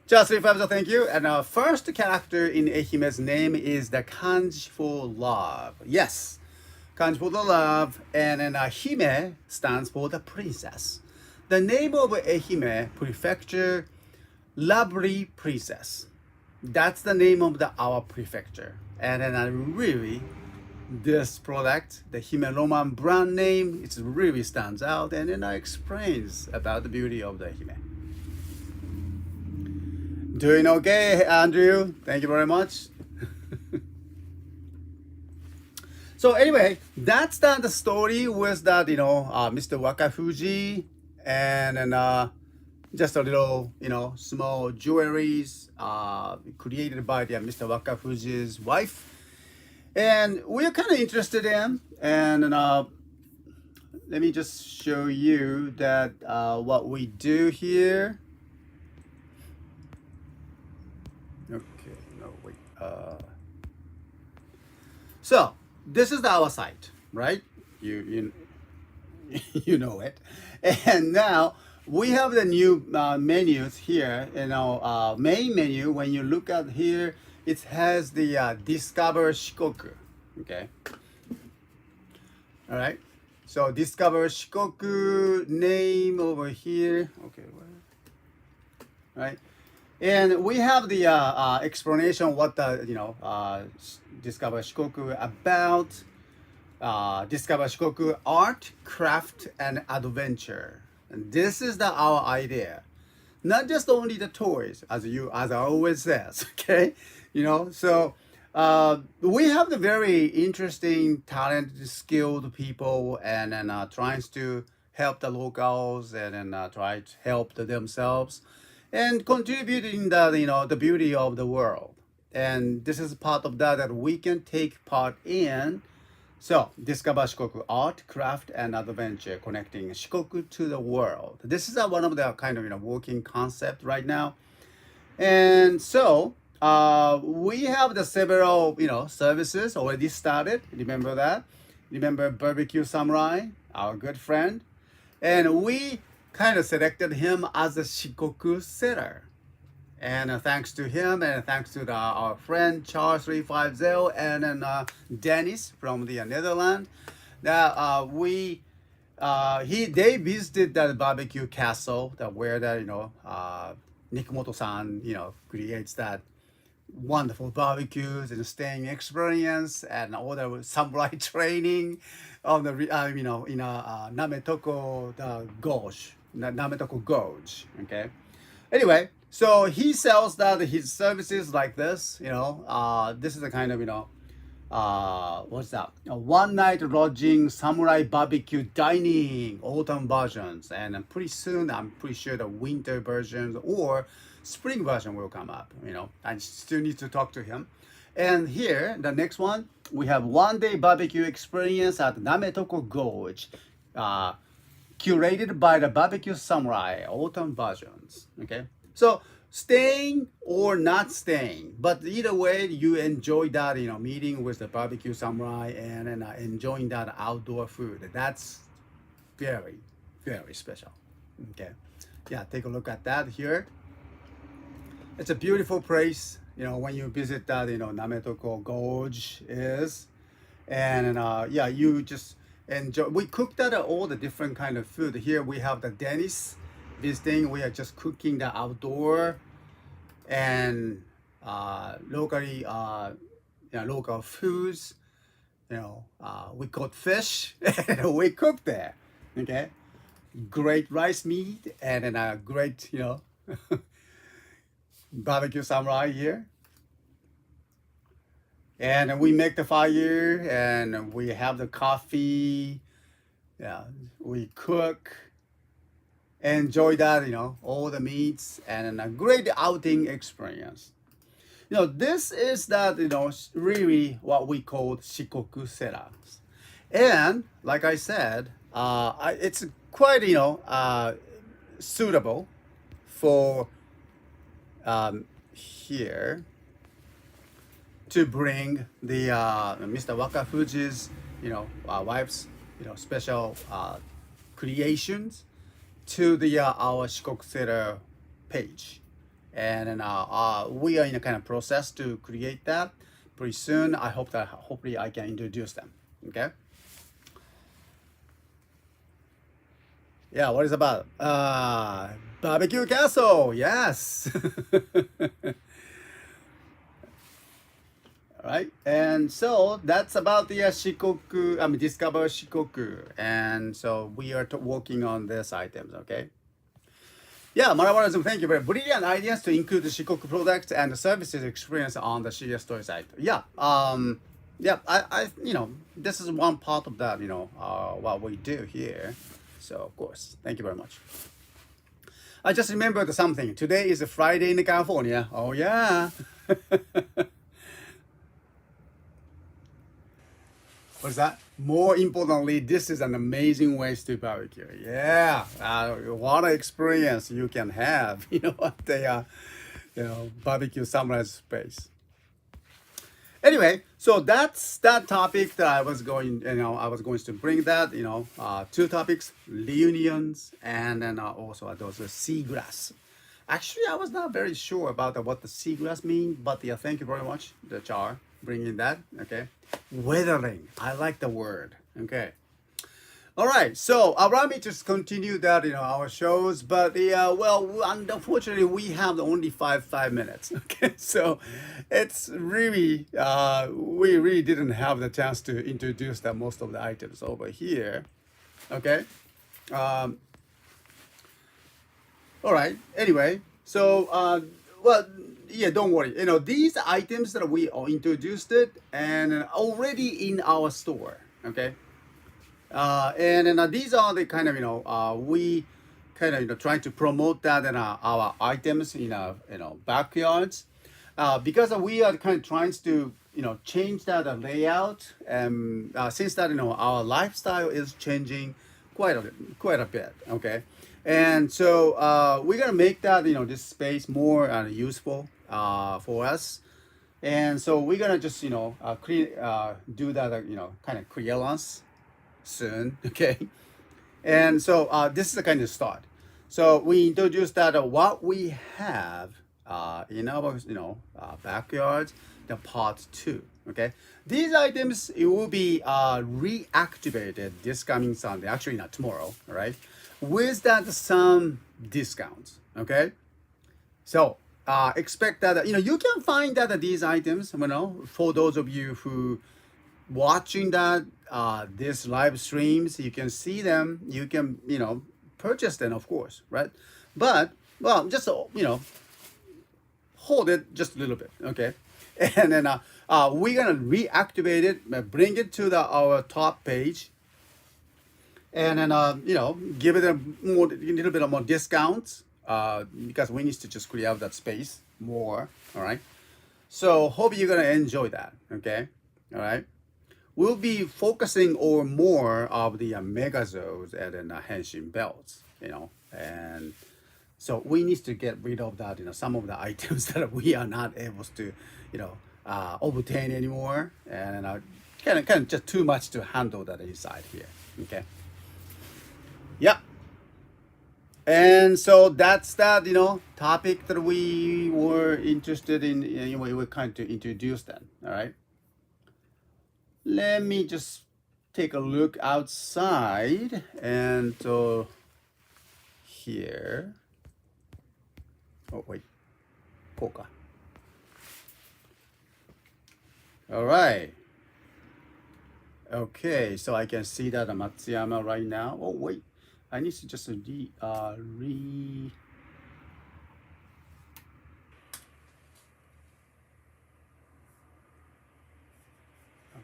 Just refers thank you. And our first character in Ehime's name is the kanji for love. Yes, kanji for the love. And then Hime stands for the princess. The name of Ehime Prefecture, lovely princess. That's the name of our prefecture. And then I really, this product, the Ehime Roman brand name, it really stands out, and then I explains about the beauty of the Ehime. Doing okay, Andrew? Thank you very much. So anyway, that's the story with that, Mr. Wakafuji, and then just a little, small jewelries created by Mr. Wakafuji's wife. And we're kind of interested in, and let me just show you that what we do here. Okay, no, wait. So this is our site, right? You you know it. And now we have the new menus here in our main menu. When you look at here, it has the Discover Shikoku. Okay. All right. So Discover Shikoku name over here. Okay. Right. And we have the explanation what the Discover Shikoku about. Discover Shikoku art, craft, and adventure. And this is our idea. Not just only the toys, as I always says, okay? So we have the very interesting, talented, skilled people, and then trying to help the locals, and then try to help themselves, and contributing the beauty of the world. And this is part of that we can take part in. So, Discover Shikoku art, craft, and adventure, connecting Shikoku to the world. This is one of the kind of working concept right now. And so, we have the several services already started. Remember that? Remember Barbecue Samurai, our good friend, and we kind of selected him as a Shikoku seller. And thanks to him, and thanks to our friend Charles 350, and then Dennis from the Netherlands, that they visited that barbecue castle where Nikomoto-san creates that wonderful barbecues and staying experience and all the samurai training on the in Nametoko Nametoko Gorge. Okay. Anyway, so he sells that his services like this. This is a kind of what's that? A one night lodging samurai barbecue dining autumn versions, and pretty soon I'm pretty sure the winter versions or spring version will come up. I still need to talk to him. And here, the next one, we have 1-day barbecue experience at Nametoko Gorge, curated by the Barbecue Samurai, autumn versions. Okay, so staying or not staying, but either way, you enjoy that, meeting with the Barbecue Samurai and enjoying that outdoor food. That's very, very special. Okay, yeah, take a look at that here. It's a beautiful place, when you visit that, Nametoko Gorge is. And yeah, you just enjoy. We cooked that all the different kind of food. Here we have the Dennis visiting. We are just cooking the outdoor and locally, local foods. We caught fish and we cooked there. Okay, great rice meat and then a great, Barbecue Samurai here. And we make the fire and we have the coffee. Yeah, we cook, enjoy that, all the meats, and a great outing experience. This is that, really what we call Shikoku sellers. And like I said, it's quite, suitable for here to bring the Mr. Wakafuji's, wife's, special creations to the our Shikoku seller page. And then we are in a kind of process to create that pretty soon. I hope that hopefully I can introduce them. Okay. Yeah, what is about? Barbecue Castle, yes. And so that's about the Shikoku, Discover Shikoku. And so we are working on these items, okay? Yeah, Marabarism, thank you. Very brilliant ideas to include the Shikoku products and the services experience on the CSTOYS site. Yeah, this is one part of that, what we do here. So, of course, thank you very much. I just remembered something. Today is a Friday in California. Oh, yeah. What's that? More importantly, this is an amazing way to barbecue. Yeah, what an experience you can have. At the barbecue sunrise space. Anyway, so that's that topic that I was going to bring that, two topics, reunions, and then also those seagrass. Actually, I was not very sure about what the seagrass mean, but yeah, thank you very much, the Char, bringing that. Okay, weathering. I like the word. Okay. All right, so allow me to just continue that, our shows, but unfortunately, we have only five minutes. Okay, so it's really, we really didn't have the chance to introduce that most of the items over here. Okay. All right. Anyway, so don't worry. These items that we introduced it and already in our store. Okay. These are the kind of we kind of trying to promote that in our items in our backyards, because we are kind of trying to change that layout, and since that our lifestyle is changing quite a bit. Okay. And so we're gonna make that this space more useful for us, and so we're gonna just do that kind of clearance soon. Okay. And so this is the kind of start. So we introduced that what we have in our backyard, the part 2. Okay, these items, it will be reactivated this coming Sunday, actually not tomorrow. All right, with that some discounts. Okay, so expect that you can find that these items, for those of you who watching that this live streams, you can see them, you can purchase them, of course, right? But just hold it just a little bit. Okay. And then we're gonna reactivate it, bring it to our top page, and then give it a little bit of more discounts, because we need to just clear out that space more. All right, so hope you're gonna enjoy that. Okay. All right, we'll be focusing on more of the Megazords and then henshin belts, and so we need to get rid of that, some of the items that we are not able to, obtain anymore, and kind of just too much to handle that inside here. Okay. Yeah. And so that's that, topic that we were interested in. We were kind to introduce that. All right. Let me just take a look outside, and so here. Oh wait, Polka. All right. Okay, so I can see that Matsuyama right now. Oh wait, I need to just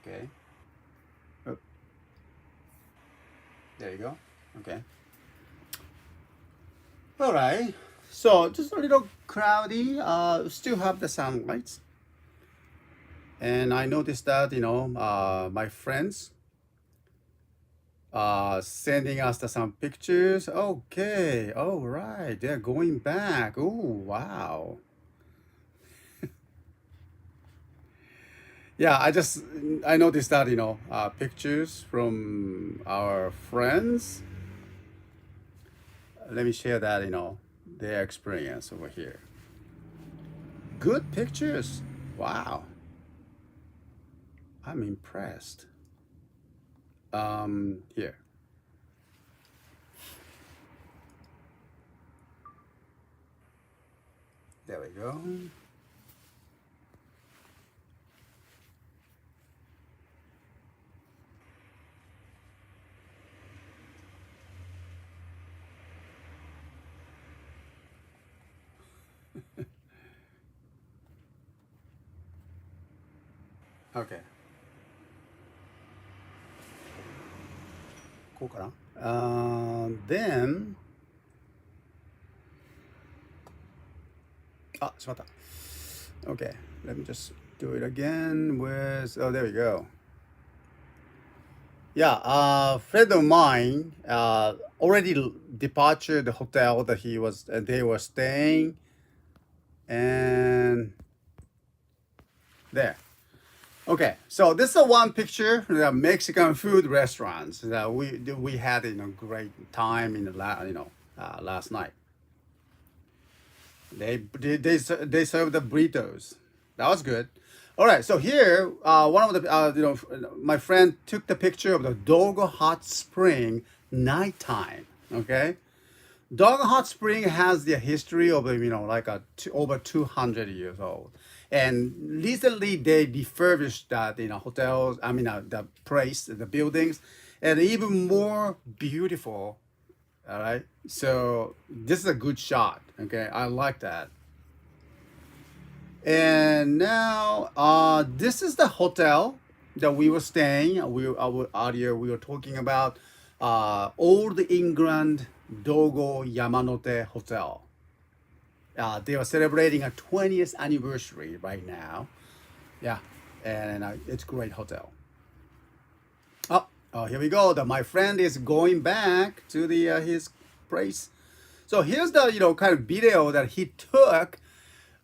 Okay. Oh, there you go. Okay. All right. So just a little cloudy. Still have the sunlight. And I noticed that my friends sending us some pictures. Okay. All right. They're going back. Oh wow. Yeah, I noticed that pictures from our friends. Let me share that their experience over here. Good pictures. Wow. I'm impressed. Here. There we go. Okay. こうかな then あ、しまった。Okay, let me just do it again with, oh, there we go. Yeah, friend of mine already departed the hotel that they were staying, and there. Okay, so this is one picture of the Mexican food restaurants that we had great time in the last night. They served the burritos. That was good. All right, so here, one of the my friend took the picture of the Dogo Hot Spring nighttime. Okay, Dogo Hot Spring has the history of over 200 years old, and recently they refurbished that hotels. I mean the place, the buildings, and even more beautiful. All right, so this is a good shot. Okay, I like that. And now, this is the hotel that we were staying. Earlier we were talking about Old England Dogo Yamanote Hotel. They are celebrating a 20th anniversary right now. Yeah, and it's a great hotel. Oh, here we go. My friend is going back to his place. So here's the kind of video that he took.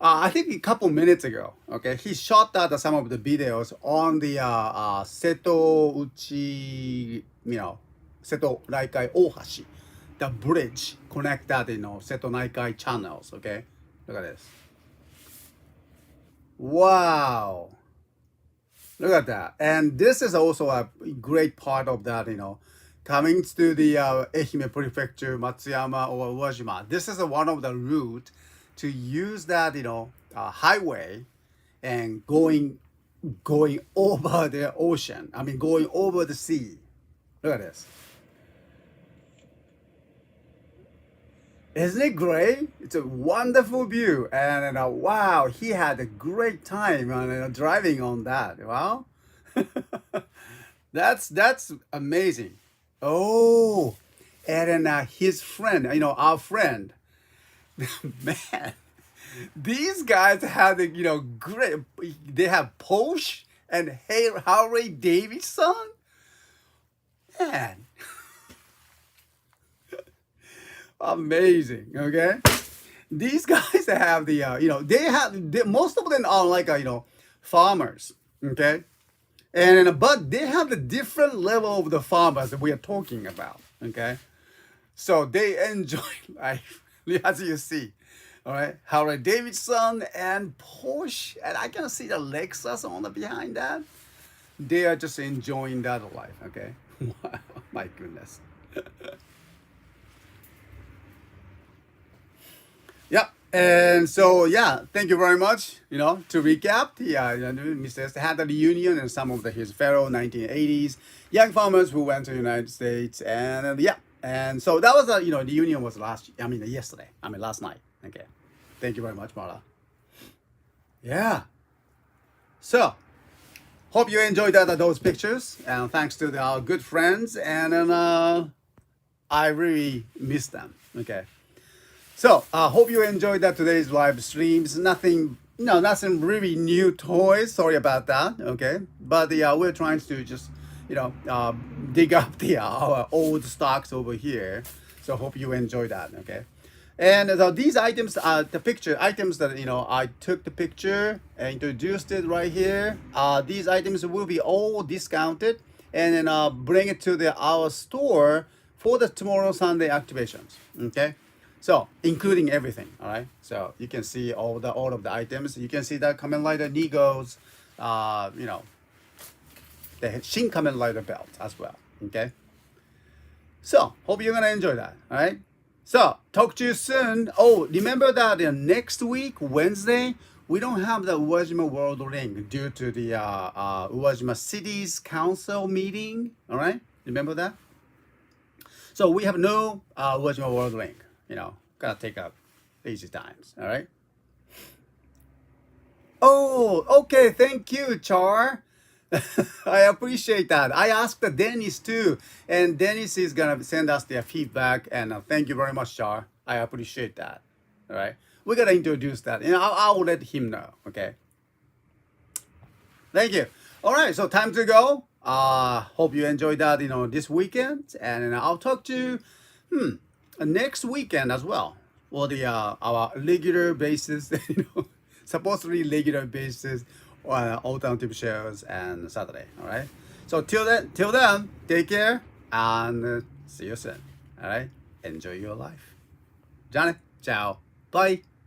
I think a couple minutes ago. Okay, he shot some of the videos on the Seto Uchi, Seto Naikai Ohashi, the bridge connect that Seto Naikai channels. Okay, look at this. Wow, look at that. And this is also a great part of that. Coming to the Ehime Prefecture, Matsuyama or Uwajima. This is one of the route to use that highway and going over the ocean. I mean going over the sea. Look at this. Isn't it great? It's a wonderful view, and wow, he had a great time driving on that. Wow, that's amazing. Oh, and then his friend, our friend, man, these guys have great. They have Porsche and Harley Davidson. Man, amazing. Okay, these guys have most of them are farmers. Okay, and but they have the different level of the farmers that we are talking about. Okay, so they enjoy life as you see. All right, Harley Davidson and Porsche, and I can see the Lexus on the behind that. They are just enjoying that life. Okay, wow, my goodness. Yeah, and so yeah, thank you very much. To recap, Mr.S had a reunion and some of his fellow 1980s young farmers who went to the United States, and yeah, and so that was the reunion was yesterday. Last night. Okay. Thank you very much, Marla. Yeah. So, hope you enjoyed those pictures, and thanks to our good friends, and I really miss them. Okay. So, hope you enjoyed today's live streams. Nothing really new toys. Sorry about that. Okay, but we're trying to just dig up our old stocks over here. So, hope you enjoy that. Okay. And these items are the picture items that I took the picture and introduced it right here. These items will be all discounted, and then bring it to our store for the tomorrow Sunday activations. Okay, so including everything. All right, so you can see all of the items. You can see that Kamen Rider Negos, the Shin Kamen Rider belt as well. Okay, so hope you're gonna enjoy that. All right. So, talk to you soon. Oh, remember that next week, Wednesday, we don't have the Uwajima World Ring due to the Uwajima City's Council meeting. All right? Remember that? So, we have no Uwajima World Ring. Gotta take up easy times. All right? Oh, okay. Thank you, Char. I appreciate that. I asked Dennis too, and Dennis is gonna send us their feedback. And thank you very much, Char. I appreciate that. All right, we gotta introduce that, and I'll let him know. Okay. Thank you. All right, so time to go. Hope you enjoyed that. This weekend, and I'll talk to you next weekend as well for the our regular basis. Supposedly regular basis alternative shows and Saturday. All right. So till then, take care and see you soon. All right. Enjoy your life. じゃあね。Ciao. Bye.